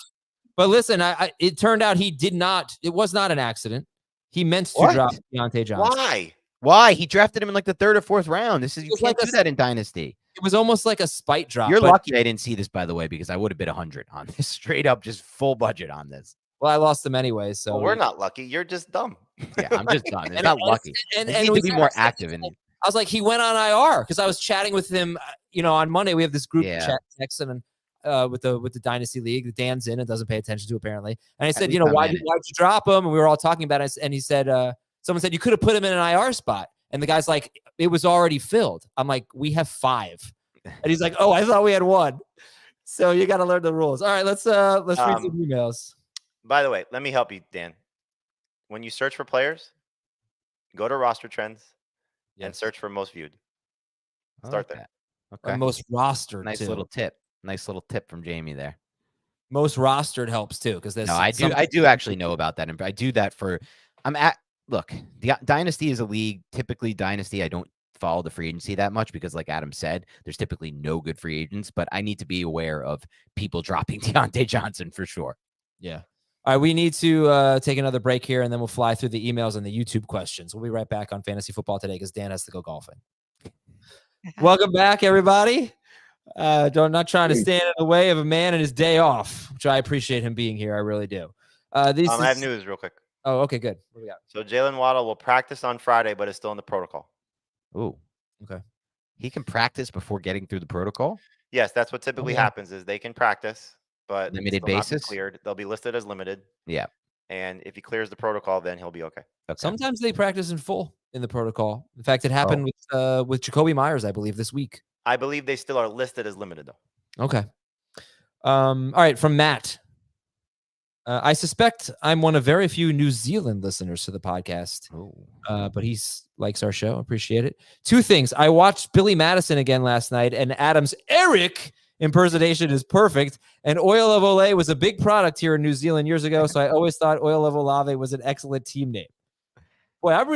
But listen, it turned out it was not an accident. He meant to drop Deontay Johnson. Why? He drafted him in like the 3rd or 4th round. You can't do that in Dynasty. It was almost like a spite drop. You're lucky I didn't see this, by the way, because I would have bid 100 on this. Straight up, just full budget on this. Well, I lost them anyway. So we're not lucky. You're just dumb. Yeah, I'm just done. It's not lucky. And need to be more active. I was like, he went on IR because I was chatting with him. On Monday we have this group chat text and with the Dynasty League. Dan's in and doesn't pay attention to apparently. And I said, why'd you drop him? And we were all talking about it. And he said, someone said you could have put him in an IR spot. And the guy's like, it was already filled. I'm like, we have 5. And he's like, oh, I thought we had 1. So you got to learn the rules. All right, let's read some emails. By the way, let me help you, Dan. When you search for players, go to roster trends and search for most viewed. Start there. Okay. Most rostered. Nice little tip. Nice little tip from Jamie there. Most rostered helps too because there's. No, I do actually know about that, and I do that for. Look, the Dynasty is a league. Typically, Dynasty, I don't follow the free agency that much because, like Adam said, there's typically no good free agents. But I need to be aware of people dropping Deontay Johnson for sure. Yeah. All right, we need to take another break here, and then we'll fly through the emails and the YouTube questions. We'll be right back on Fantasy Football Today because Dan has to go golfing. Welcome back, everybody. Not trying to stand in the way of a man and his day off, which I appreciate him being here. I really do. I have news real quick. Oh, okay, good. What do we got? So Jalen Waddle will practice on Friday, but is still in the protocol. Ooh, okay. He can practice before getting through the protocol? Yes, that's what typically yeah. happens is they can practice, but Limited still not be basis? cleared. They'll be listed as limited. Yeah. And if he clears the protocol, then he'll be okay. Okay. Sometimes they practice in full in the protocol. In fact, it happened with Jacoby Myers, I believe, this week. I believe they still are listed as limited though. Okay. All right, from Matt. I suspect I'm one of very few New Zealand listeners to the podcast, but he likes our show. Appreciate it. 2 things. I watched Billy Madison again last night, and Adam's Eric impersonation is perfect. And Oil of Olay was a big product here in New Zealand years ago, so I always thought Oil of Olave was an excellent team name. Boy, I'm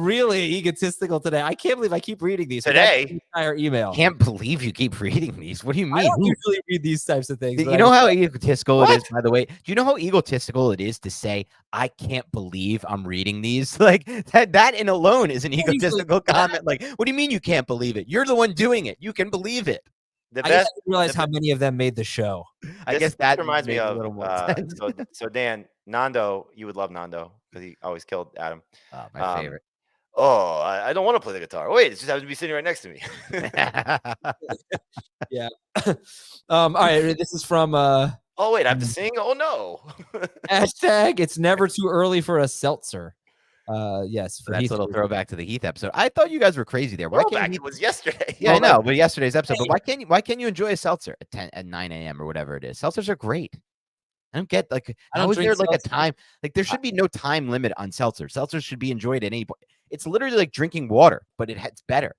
really egotistical today. I can't believe I keep reading these. Today? The entire email. Can't believe you keep reading these. What do you I mean? don't usually read these types of things. You know how egotistical it is, by the way? Do you know how egotistical it is to say, I can't believe I'm reading these? Like that in alone is an egotistical comment. Like, what do you mean you can't believe it? You're the one doing it. You can believe it. The I best. didn't realize how many of them made the show. I guess that reminds me makes a of little more sense. so Dan Nando. You would love Nando because he always killed Adam. Oh, my favorite. Oh, I don't want to play the guitar. Wait, it just happens to be sitting right next to me. Yeah. All right. This is from Oh wait, I have to sing. Oh no. hashtag it's never too early for a seltzer. Yes. For That's a Heath little Ledger. throwback to the Heath episode. I thought you guys were crazy there. Why Throwback, can't you? it was yesterday. Yeah, I Well, know, but yesterday's episode. But why can't you enjoy a seltzer at 9 a.m. or whatever it is? Seltzers are great. I don't get like I don't how is drink there like seltzer. a time like there should be no time limit on seltzer. Seltzers should be enjoyed at any point. It's literally like drinking water, but it's better.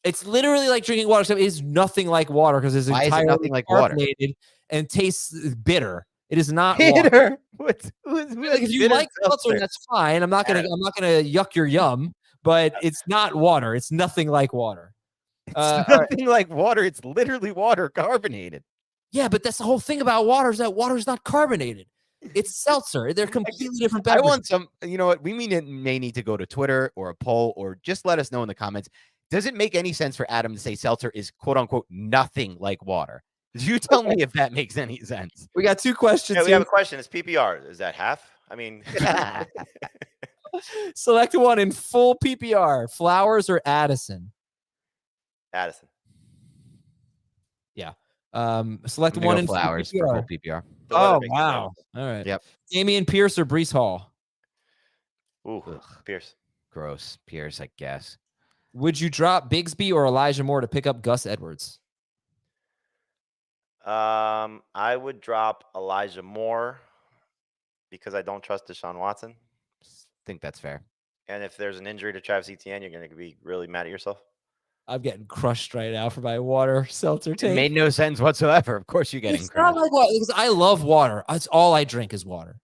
It's literally like drinking water. So it is nothing like water because it's Why is it entirely nothing like water? carbonated and tastes bitter. It is not water. Bitter. Who Like, if you like seltzer, that's fine. I'm not gonna yuck your yum, but it's not water. It's nothing like water. It's all right. nothing like water. It's literally water carbonated. Yeah, but that's the whole thing about water is that water is not carbonated. It's seltzer. They're completely different I beverages. want some, you know what? We may need to go to Twitter or a poll or just let us know in the comments. Does it make any sense for Adam to say seltzer is quote unquote nothing like water? You tell me if that makes any sense. We got 2 questions. Yeah, we here. have a question. Is PPR? Is that half? I mean, Select one in full PPR: Flowers or Addison. Addison. Select I'm gonna one go in Flowers full for PPR. full PPR. The weather Oh makes it wow! All right. Yep. Damian Pierce or Brees Hall. Ooh, Ugh. Pierce. Gross. Pierce, I guess. Would you drop Bigsby or Elijah Moore to pick up Gus Edwards? I would drop Elijah Moore because I don't trust Deshaun Watson. Think that's fair. And if there's an injury to Travis Etienne, you're going to be really mad at yourself. I'm getting crushed right now for my water seltzer It take. made no sense whatsoever. Of course, you're getting It's not crushed. like water because I love water. That's all I drink is water,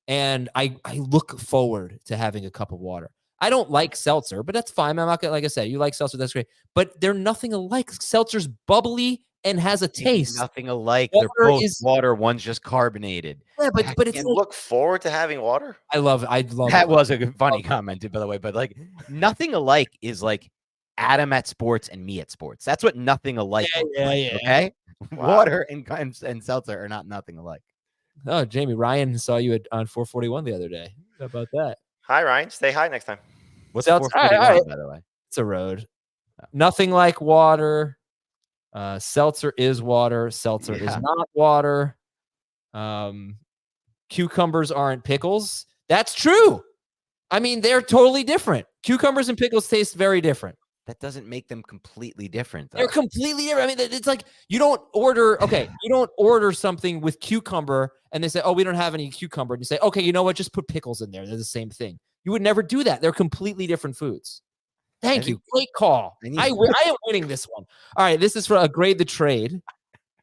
and I look forward to having a cup of water. I don't like seltzer, but that's fine. I'm not gonna, like I said, you like seltzer, that's great. But they're nothing alike. Seltzer's bubbly and has a taste. Nothing alike. Water They're both is- water. One's just carbonated. Yeah, but it's You like, look forward to having water? I love That it. was a funny comment, by the way. But like, nothing alike is like Adam at sports and me at sports. That's what nothing alike. Yeah, looks yeah, like, yeah. Okay. Wow. Water and seltzer are not nothing alike. Oh, Jamie Ryan saw you on 441 the other day. How about that? Hi, Ryan. Stay high next time. What's Seltzer- all right, 441, all right. by the way? It's a road. Nothing like water. Seltzer is water. Seltzer is Yeah. not water. Cucumbers aren't pickles. That's true. I mean, they're totally different. Cucumbers and pickles taste very different. That doesn't make them completely different. They're Though. completely different. I mean, it's like you don't order something with cucumber and they say, oh, we don't have any cucumber. And you say, okay, you know what? Just put pickles in there. They're the same thing. You would never do that. They're completely different foods. Thank you. Great call. I am winning this one. All right. This is for a grade the trade.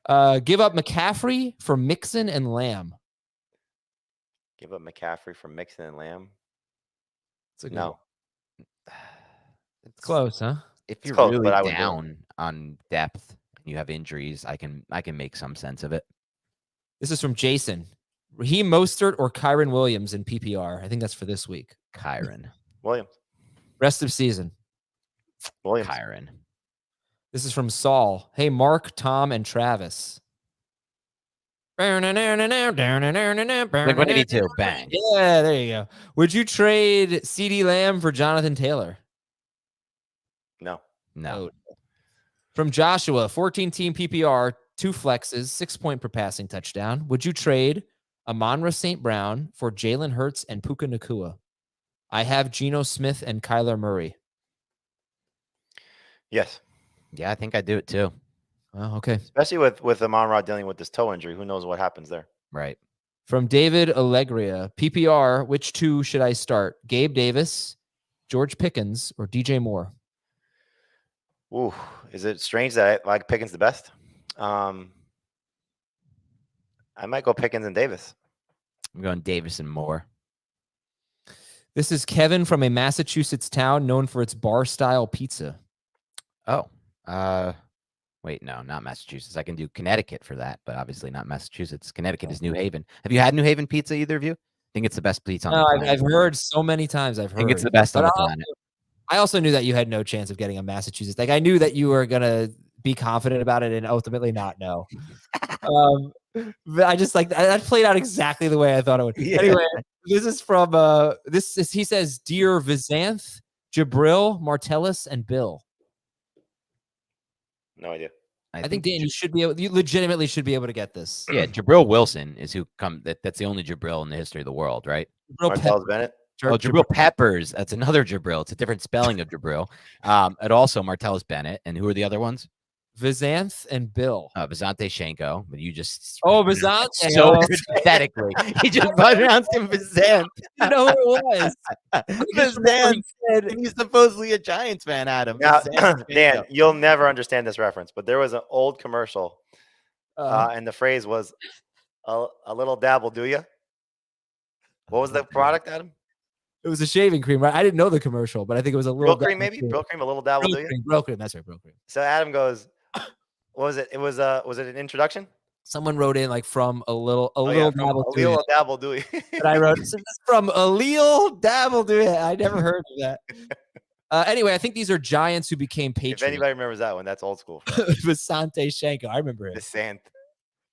Give up McCaffrey for Mixon and Lamb. Give up McCaffrey for Mixon and Lamb? It's a good No. one. It's close, huh? If you're close, really but I would do it. down on depth and you have injuries, I can make some sense of it. This is from Jason. Raheem Mostert or Kyron Williams in PPR? I think that's for this week. Kyron. Williams. Rest of season. Williams. Kyron. This is from Saul. Hey, Mark, Tom, and Travis. Like 182. Bang. Yeah, there you go. Would you trade CeeDee Lamb for Jonathan Taylor? No. No. From Joshua, 14-team PPR, 2 flexes, 6-point per passing touchdown. Would you trade Amon-Ra St. Brown for Jalen Hurts and Puka Nacua? I have Geno Smith and Kyler Murray. Yes. Yeah, I think I do it too. Oh, okay. Especially with Amon-Ra dealing with this toe injury. Who knows what happens there? Right. From David Allegria, PPR, which 2 should I start? Gabe Davis, George Pickens, or DJ Moore? Ooh, is it strange that I like Pickens the best? I might go Pickens and Davis. I'm going Davis and Moore. This is Kevin from a Massachusetts town known for its bar-style pizza. Oh, wait, no, not Massachusetts. I can do Connecticut for that, but obviously not Massachusetts. Connecticut is New Haven. Have you had New Haven pizza, either of you? I think it's the best pizza on the planet. I've heard so many times. I think it's the best on the planet. I also knew that you had no chance of getting a Massachusetts. Like, I knew that you were gonna be confident about it and ultimately not know. But I just like that played out exactly the way I thought it would. Yeah. Anyway, this is from he says, Dear Vizanth, Jabril, Martellus, and Bill. No idea. I think Dan, you legitimately should be able to get this. Yeah, Jabril Wilson is who that's the only Jabril in the history of the world, right? Martellus Bennett. Jabril Peppers. That's another Jabril. It's a different spelling of Jabril. And also Martellus Bennett. And who are the other ones? Vizanth and Bill. Vizante Shenko. But you just Vizante. so pathetically. He just pronounced him Vizanth. You know who it was? Vizanth. He's supposedly a Giants fan, Adam. Now, Dan, you'll never understand this reference, but there was an old commercial, and the phrase was a little dabble, do you? What was the product, Adam? It was a shaving cream, right? I didn't know the commercial, but I think it was a little Brill cream, maybe? Brill cream, a little dabble, do you? Brill cream, that's right, Brill cream. So Adam goes, what was it? It was it an introduction? Someone wrote in like from a little dabble, a little dabble, do you? And I wrote from a little dabble, do you? I never heard of that. Anyway, I think these are Giants who became Patriots. If anybody remembers that one, that's old school. Vizante Shenko, I remember it. Vizanth.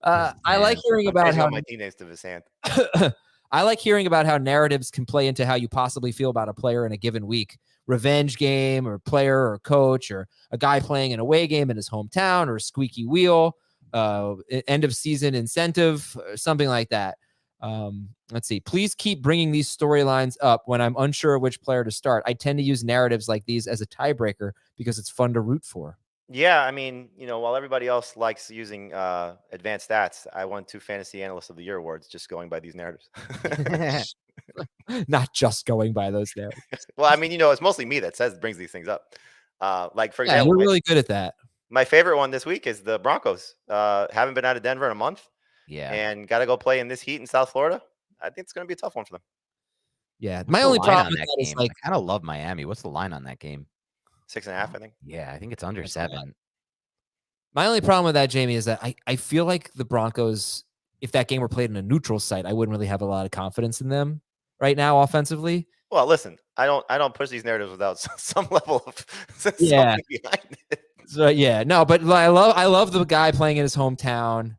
I like hearing about how my teammates to Vizanth. I like hearing about how narratives can play into how you possibly feel about a player in a given week. Revenge game or player or coach or a guy playing an away game in his hometown or a squeaky wheel, end of season incentive, something like that. Let's see. Please keep bringing these storylines up when I'm unsure of which player to start. I tend to use narratives like these as a tiebreaker because it's fun to root for. Yeah, I mean, while everybody else likes using advanced stats, I won 2 Fantasy Analyst of the Year awards just going by these narratives. Not just going by those narratives. Well, I mean, it's mostly me that brings these things up. Like, for example, we're really good at that. My favorite one this week is the Broncos. Haven't been out of Denver in a month. Yeah. And got to go play in this heat in South Florida. I think it's going to be a tough one for them. Yeah. My only problem with that is I kind of love Miami. What's the line on that game? 6.5, I think. Yeah, I think it's under 7. My only problem with that, Jamie, is that I feel like the Broncos, if that game were played in a neutral site, I wouldn't really have a lot of confidence in them right now offensively. Well, listen, I don't push these narratives without some level of yeah behind it. So no, but I love the guy playing in his hometown.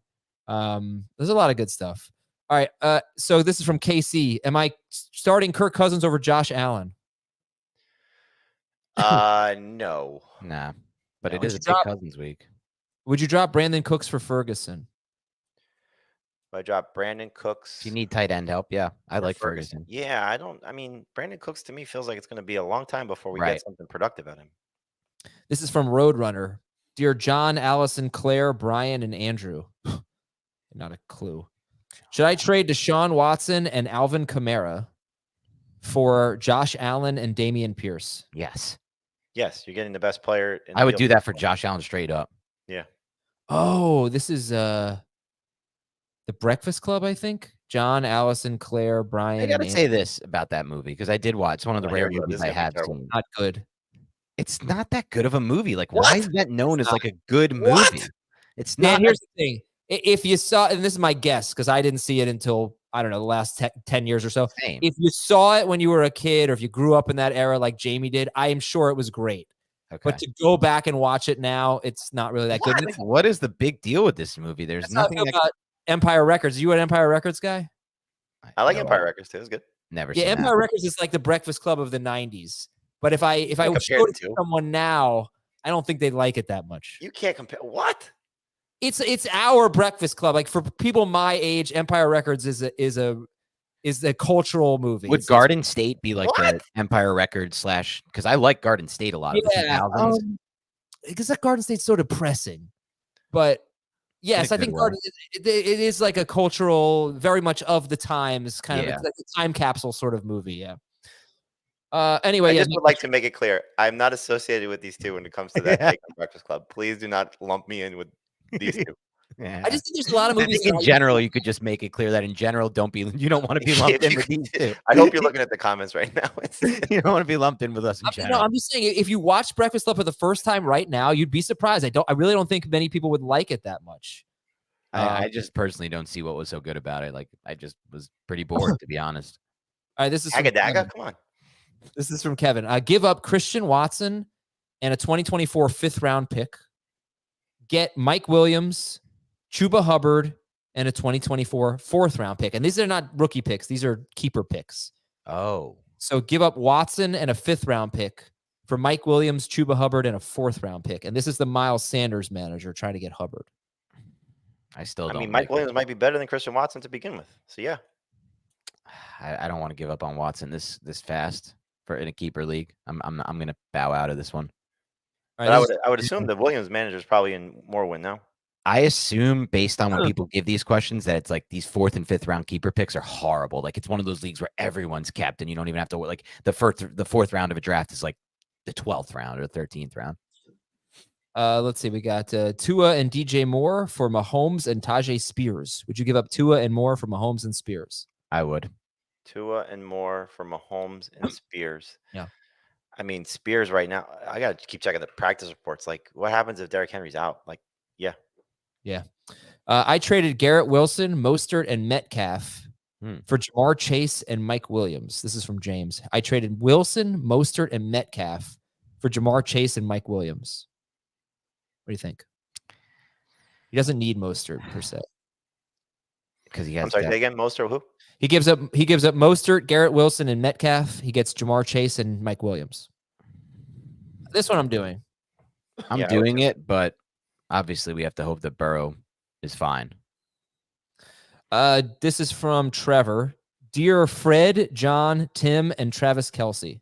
There's a lot of good stuff. All right, so this is from KC. Am I starting Kirk Cousins over Josh Allen? No. Nah, but it Would is you a big drop- Cousins week. Would you drop Brandon Cooks for Ferguson? If I drop Brandon Cooks. If you need tight end help, yeah, I like Ferguson. Yeah, I mean, Brandon Cooks to me feels like it's going to be a long time before we Right. get something productive at him. This is from Roadrunner. Dear John, Allison, Claire, Brian, and Andrew. Not a clue. Should I trade Deshaun Watson and Alvin Kamara for Josh Allen and Damian Pierce? Yes. Yes, you're getting the best player. In the I would field. do that for Josh Allen straight up. Yeah. Oh, this is the Breakfast Club, I think. John, Allison, Claire, Brian. I gotta and say this about that movie because I did watch. It's one of the rare movies I have seen. Not good. It's not that good of a movie. Like, why What? is that known as like a good movie? What? It's Man, not. here's the thing. If you saw, and this is my guess because I didn't see it until, I don't know, the last 10 years or so. Same. If you saw it when you were a kid or if you grew up in that era like Jamie did, I am sure it was great. Okay. But to go back and watch it now, it's not really that good. Like, what is the big deal with this movie? There's That's how I nothing. feel about Empire Records. Are you an Empire Records guy? I like No, Empire Records too. It's good. Never. Yeah, seen Empire Records is like the Breakfast Club of the 90s. But if I compared showed it to. to someone now, I don't think they like it that much. You can't compare. What? It's our Breakfast Club. Like for people my age, Empire Records is a cultural movie. Would It's Garden State be like What? the Empire Records / because I like Garden State a lot of the 2000s. Because that Garden State's so depressing. But yes, I good think way. it is like a cultural, very much of the times kind of Yeah. like a time capsule sort of movie. Yeah. Anyway, I yeah, just would like to make it clear. I'm not associated with these two when it comes to that take on Breakfast Club. Please do not lump me in with these two. Yeah. I just think there's a lot of I movies. think in general, you could just make it clear that in general, you don't want to be lumped in with these two. I hope you're looking at the comments right now. You don't want to be lumped in with us in general. I'm just saying, if you watch Breakfast Club for the first time right now, you'd be surprised. I really don't think many people would like it that much. I just personally don't see what was so good about it. Like, I just was pretty bored, to be honest. All right, this is from Agadaga, Kevin. come on. This is from Kevin. Give up Christian Watson and a 2024 5th round pick. Get Mike Williams, Chuba Hubbard, and a 2024 4th round pick. And these are not rookie picks. These are keeper picks. Oh. So give up Watson and a 5th round pick for Mike Williams, Chuba Hubbard, and a 4th round pick. And this is the Miles Sanders manager trying to get Hubbard. I still don't. I mean, Mike Williams might be better than Christian Watson to begin with. So yeah. I don't want to give up on Watson this fast in a keeper league. I'm going to bow out of this one. All But right, I would assume the Williams manager is probably in more win now. I assume based on when people give these questions that it's like these 4th and 5th round keeper picks are horrible. Like it's one of those leagues where everyone's kept and you don't even have to like the 4th round of a draft is like the 12th round or 13th round. let's see. We got Tua and DJ Moore for Mahomes and Tajay Spears. Would you give up Tua and Moore for Mahomes and Spears? I would. Tua and Moore for Mahomes and Spears. Yeah. I mean, Spears right now, I got to keep checking the practice reports. Like, what happens if Derrick Henry's out? Like, yeah. Yeah. I traded Garrett Wilson, Mostert, and Metcalf for Jamar Chase and Mike Williams. This is from James. I traded Wilson, Mostert, and Metcalf for Jamar Chase and Mike Williams. What do you think? He doesn't need Mostert per se. Because he has. I'm sorry, say again. Mostert who? He gives up Mostert, Garrett Wilson, and Metcalf. He gets Jamar Chase and Mike Williams. This one I'm doing. I'm doing it, but obviously we have to hope that Burrow is fine. This is from Trevor. Dear Fred, John, Tim, and Travis Kelce.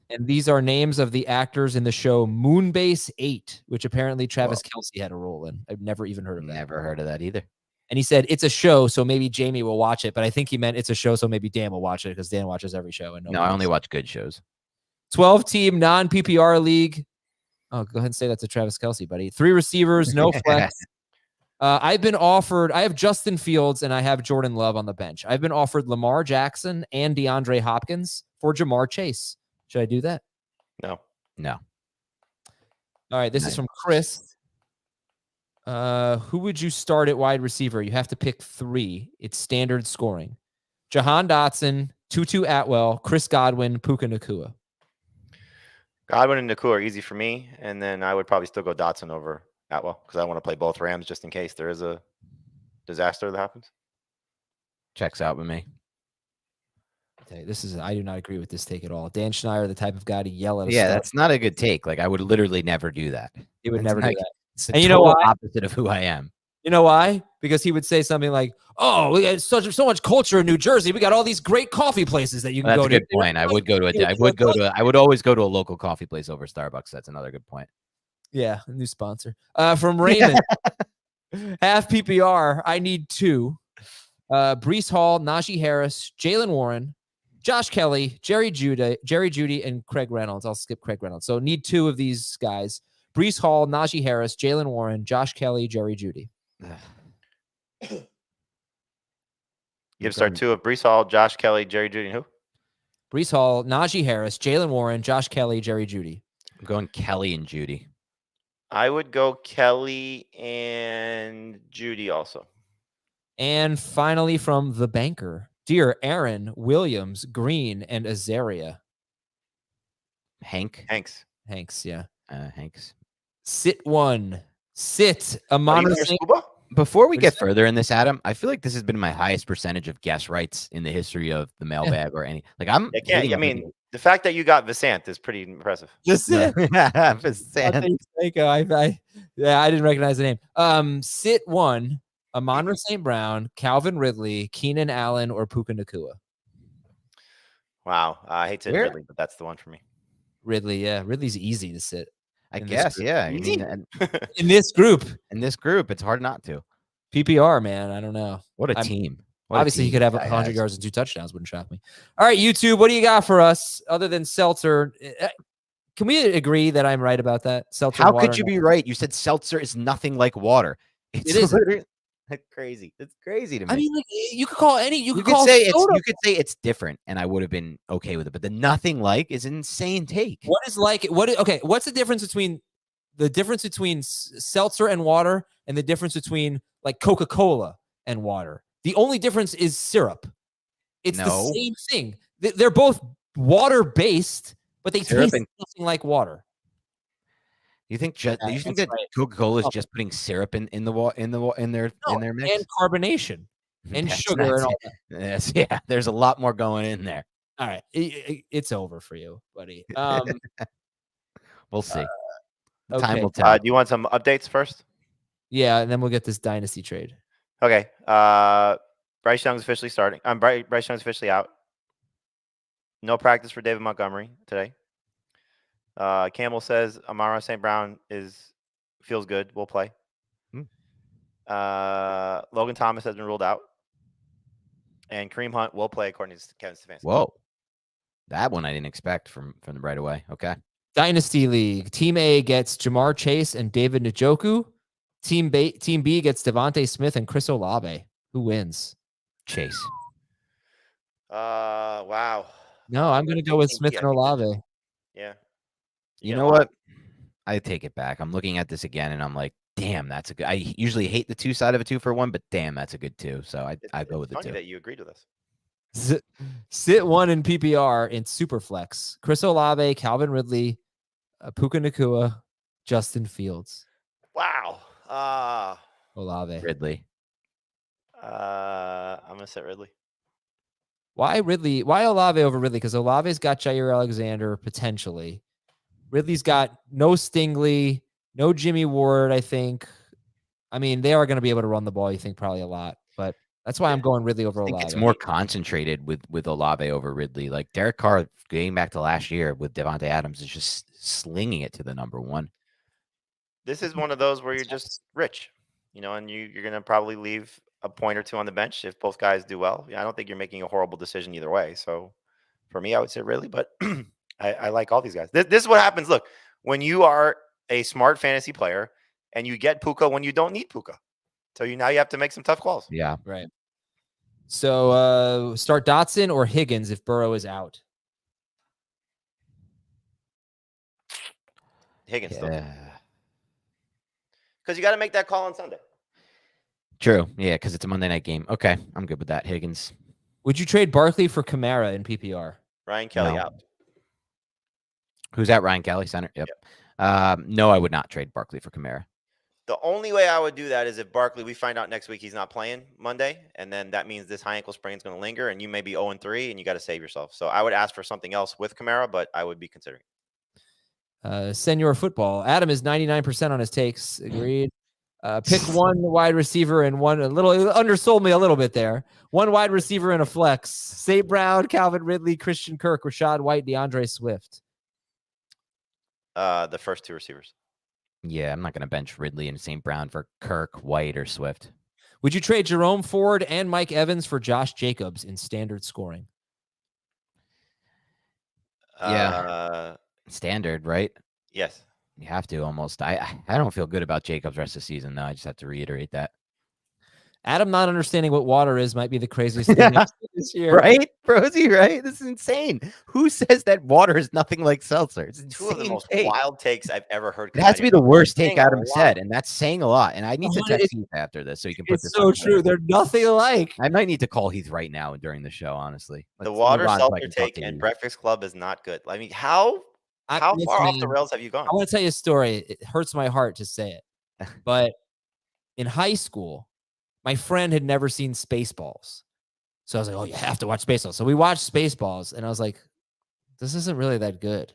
And these are names of the actors in the show Moonbase 8, which apparently Travis Kelce had a role in. I've never even heard of that. Never heard of that either. And he said, it's a show, so maybe Jamie will watch it. But I think he meant it's a show, so maybe Dan will watch it because Dan watches every show. And No, I only watch good shows. 12-team non-PPR league. Oh, go ahead and say that to Travis Kelce, buddy. 3 receivers, no flex. I have Justin Fields and I have Jordan Love on the bench. I've been offered Lamar Jackson and DeAndre Hopkins for Jamar Chase. Should I do that? No. No. All right, this is from Chris. Who would you start at wide receiver? You have to pick 3. It's standard scoring. Jahan Dotson, Tutu Atwell, Chris Godwin, Puka Nacua. Godwin and Nacua are easy for me, and then I would probably still go Dotson over Atwell because I want to play both Rams just in case there is a disaster that happens. Checks out with me. Okay, I do not agree with this take at all. Dan Schneider, the type of guy to yell at. Yeah, that's not a good take. Like I would literally never do that. He would That's never do like- that. It's And you know why? Opposite of who I am. You know why? Because he would say something like, "Oh, we got so much culture in New Jersey. We got all these great coffee places that you can That's go a good to." point. I would always go to a local coffee place over Starbucks. That's another good point. Yeah, a new sponsor. From Raymond. Half PPR. I need 2. Breece Hall, Najee Harris, Jalen Warren, Josh Kelly, Jerry Jeudy, and Craig Reynolds. I'll skip Craig Reynolds. So need 2 of these guys. Breece Hall, Najee Harris, Jalen Warren, Josh Kelly, Jerry Jeudy. You have to start 2 of Breece Hall, Josh Kelly, Jerry Jeudy, and who? Breece Hall, Najee Harris, Jalen Warren, Josh Kelly, Jerry Jeudy. I'm going Kelly and Judy. I would go Kelly and Judy also. And finally from the banker, dear Aaron, Williams, Green, and Azaria. Hanks. Hanks, yeah. Hanks. Sit 1. Sit Are you Amon in your St. scuba? Before we What do you get say? further in this, Adam, I feel like this has been my highest percentage of guess rights in the history of the mailbag or any. Like I'm. I can't. hitting I mean, the fact that you got Visant is pretty impressive. Just it. Visant. Yeah, I didn't recognize the name. Sit 1, Amon-Ra St. Brown, Calvin Ridley, Keenan Allen, or Puka Nacua. Wow. I hate to Where- Ridley, but that's the one for me. Ridley, yeah. Ridley's easy to sit. I in this guess, group. yeah. I Easy? mean, and In this group, in this group, it's hard not to. PPR, man. I don't know. What a I'm- team! What a Obviously, he team could have this guy 100 has. yards and 2 touchdowns. Wouldn't shock me. All right, YouTube, what do you got for us other than seltzer? Can we agree that I'm right about that? Seltzer. How and water could you and- be right? You said seltzer is nothing like water. It's It is. literally- That's crazy. It's crazy to me. I mean, like, you could call any. You you could could call say it's soda. you could say it's different, and I would have been okay with it. But the nothing like is an insane take. What is like? Okay, what's the difference between seltzer and water, and the difference between like Coca-Cola and water? The only difference is syrup. It's No. the same thing. They're both water based, but they Syrup taste and- nothing like water. You think Yeah, you think that's that right. Coca-Cola is Oh. just putting syrup in their mix? And carbonation and That's sugar and not- all that. Yes, yeah. There's a lot more going in there. All right, it's over for you, buddy. We'll see. Time okay. will tell. Do you want some updates first? Yeah, and then we'll get this dynasty trade. Okay. Bryce Young's officially starting. Bryce Young's officially out. No practice for David Montgomery today. Campbell says Amon-Ra St. Brown feels good. We'll play. Logan Thomas has been ruled out. And Kareem Hunt will play according to Kevin Stefanski. Whoa, that one I didn't expect from the right away. Okay, Dynasty League. Team A gets Jamar Chase and David Njoku. Team B gets Devontae Smith and Chris Olave. Who wins? Chase. Wow. No, I'm going to go with Team Smith B, I and think that's- Olave. Yeah. You Yeah, know wow. what? I take it back. I'm looking at this again, and I'm like, damn, that's a good. I usually hate the 2 side of a 2 for 1, but damn, that's a good 2. So I go with the funny 2. that you agreed with us. Sit 1 in PPR in Superflex. Chris Olave, Calvin Ridley, Puka Nacua, Justin Fields. Wow. Olave. Ridley. I'm gonna set Ridley. Why Ridley? Why Olave over Ridley? Because Olave's got Jair Alexander potentially. Ridley's got no Stingley, no Jimmy Ward, I think. I mean, they are going to be able to run the ball, you think, probably a lot. But that's why I'm going Ridley over I think Olave. it's more concentrated with Olave over Ridley. Like Derek Carr, getting back to last year with Devontae Adams, is just slinging it to the number 1. This is one of those where you're just rich, and you're gonna probably leave a point or 2 on the bench if both guys do well. I don't think you're making a horrible decision either way. So for me, I would say Ridley, but I like all these guys. This is what happens. Look, when you are a smart fantasy player and you get Puka when you don't need Puka. So now you have to make some tough calls. Yeah. Right. So start Dotson or Higgins if Burrow is out. Higgins still. Yeah. Because you got to make that call on Sunday. True. Yeah, because it's a Monday night game. Okay, I'm good with that. Higgins. Would you trade Barkley for Kamara in PPR? Ryan Kelly No. out. Who's that? Ryan Kelly, center. Yep. No, I would not trade Barkley for Kamara. The only way I would do that is if Barkley, we find out next week he's not playing Monday, and then that means this high ankle sprain is going to linger, and you may be 0-3, and you got to save yourself. So I would ask for something else with Kamara, but I would be considering. Senior football. Adam is 99% on his takes. Agreed. Pick one wide receiver and one undersold me a little bit there. One wide receiver and a flex. St. Brown, Calvin Ridley, Christian Kirk, Rashad White, DeAndre Swift. The first 2 receivers. Yeah, I'm not going to bench Ridley and St. Brown for Kirk, White, or Swift. Would you trade Jerome Ford and Mike Evans for Josh Jacobs in standard scoring? Yeah. Standard, right? Yes. You have to almost. I don't feel good about Jacobs rest of the season, though. I just have to reiterate that. Adam not understanding what water is might be the craziest thing this year. Right, Rosie? Right? This is insane. Who says that water is nothing like seltzer? It's 2 of the insane most take. wild takes I've ever heard. It has to be the worst take Saying a Adam lot. said, and that's saying a lot. And I need to Oh, text Heath after this so you can put this. It's so on true. They're nothing alike. I might need to call Heath right now during the show. Honestly, The Let's water move on so I seltzer can talk take to and Heath. Breakfast Club is not good. I mean, how far off the rails have you gone? I want to tell you a story. It hurts my heart to say it, but in high school, my friend had never seen Spaceballs. So I was like, oh, you have to watch Spaceballs. So we watched Spaceballs, and I was like, this isn't really that good.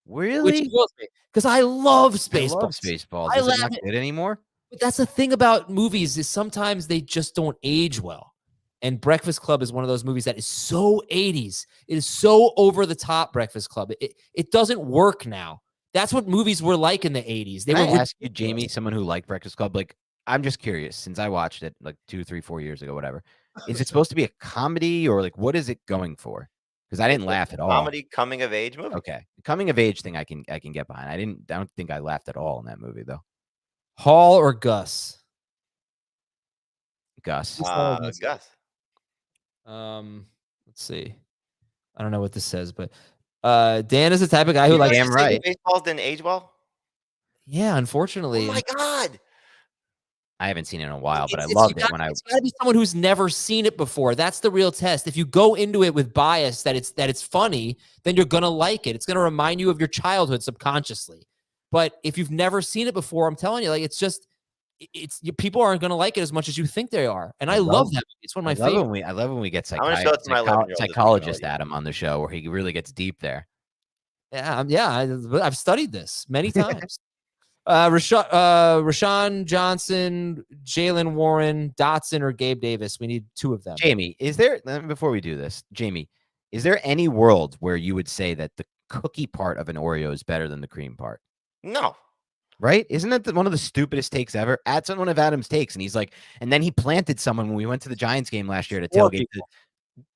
Really? Because I love I Spaceballs. love Spaceballs. I Is it love not it. good anymore? But that's the thing about movies is sometimes they just don't age well. And Breakfast Club is one of those movies that is so 80s. It is so over the top, Breakfast Club. It doesn't work now. That's what movies were like in the 80s. They Can were I ask you, Jamie, someone who liked Breakfast Club, like, I'm just curious, since I watched it like 2, 3, 4 years ago, whatever. Is it supposed to be a comedy or like what is it going for? Because I didn't laugh at all. Comedy coming of age movie. Okay. Coming of age thing I can get behind. I don't think I laughed at all in that movie though. Hall or Gus? Gus. Gus. Let's see. I don't know what this says, but Dan is the type of guy who You're likes damn right. Baseballs didn't age well. Yeah, unfortunately. Oh my god. I haven't seen it in a while, but I It's loved it when I It's got to be someone who's never seen it before. That's the real test. If you go into it with bias that it's funny, then you're gonna like it. It's gonna remind you of your childhood subconsciously. But if you've never seen it before, I'm telling you, like people aren't gonna like it as much as you think they are. And I love that. It's one of my favorites. I love when we get I'm gonna show it to my 11-year-old this psychologist weekend. Adam on the show where he really gets deep there. I've studied this many times. Rashawn Johnson, Jalen Warren, Dotson, or Gabe Davis. We need 2 of them. Jamie, before we do this, Jamie, is there any world where you would say that the cookie part of an Oreo is better than the cream part? No. Right? Isn't that one of the stupidest takes ever? That's one of Adam's takes. And he's like, and then he planted someone when we went to the Giants game last year to tailgate.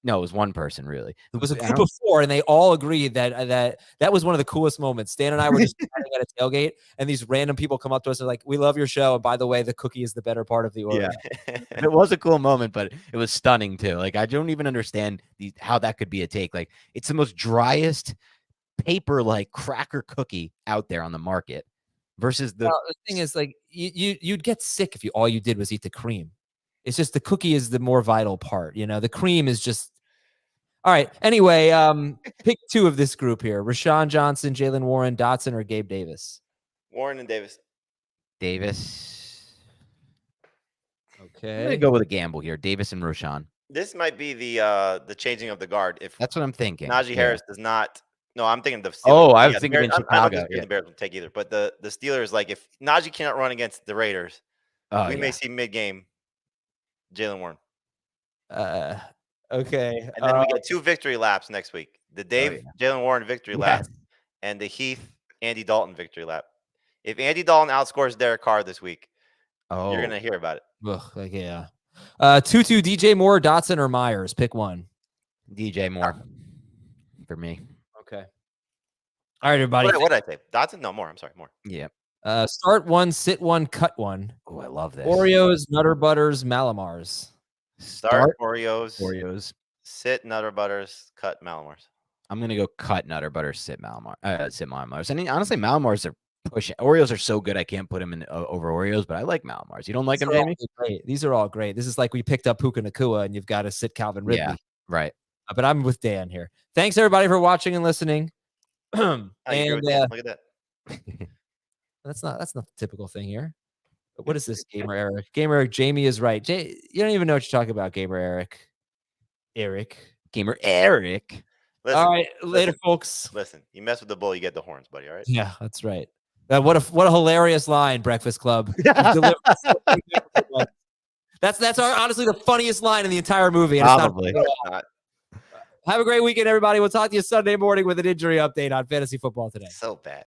No, it was one person, really. It was a group of 4, and they all agreed that was one of the coolest moments. Stan and I were just standing at a tailgate, and these random people come up to us and like, "We love your show, and by the way, the cookie is the better part of the Oreo." Yeah. It was a cool moment, but it was stunning too. Like, I don't even understand how that could be a take. Like, it's the most driest paper-like cracker cookie out there on the market versus the thing is, like, you'd get sick if all you did was eat the cream. It's just the cookie is the more vital part. The cream is just all right. Anyway, pick 2 of this group here: Rashawn Johnson, Jalen Warren, Dotson, or Gabe Davis. Warren and Davis. Davis. Okay, I'm gonna go with a gamble here. Davis and Rashawn. This might be the changing of the guard. If That's what I'm thinking. Najee Harris does not. No, I'm thinking the Steelers. Oh, I was the thinking Bears, in Chicago. I don't think the Bears will take either. But the Steelers, like, if Najee cannot run against the Raiders, we may see mid-game Jalen Warren. Okay. And then we get 2 victory laps next week. The Jalen Warren victory lap and the Heath Andy Dalton victory lap. If Andy Dalton outscores Derek Carr this week, you're going to hear about it. 2-2 DJ Moore, Dotson, or Myers. Pick one. DJ Moore for me. Okay. All right, everybody. What did I say? Dotson? No, Moore. I'm sorry, Moore. Yeah. Start 1, sit 1, cut 1. Oh, I love this. Oreos, Nutter Butters, Malamars. Start Oreos. Oreos. Sit Nutter Butters, cut Malamars. I'm gonna go cut Nutter Butters, sit Malamars. I mean, honestly, Malamars are pushing. Oreos are so good I can't put them in over Oreos, but I like Malamars. You don't like them, Jamie? These are all great. This is like we picked up Puka Nacua and you've got to sit Calvin Ridley. Yeah, right. But I'm with Dan here. Thanks everybody for watching and listening. Look at that. That's not the typical thing here. But what is this, Gamer Eric? Gamer Eric, Jamie is right. You don't even know what you're talking about, Gamer Eric. Gamer Eric. Listen, all right, later, folks. Listen, you mess with the bull, you get the horns, buddy. All right. Yeah, that's right. What a hilarious line, Breakfast Club. That's honestly the funniest line in the entire movie. And Probably. It's not. Have a great weekend, everybody. We'll talk to you Sunday morning with an injury update on Fantasy Football Today. So bad.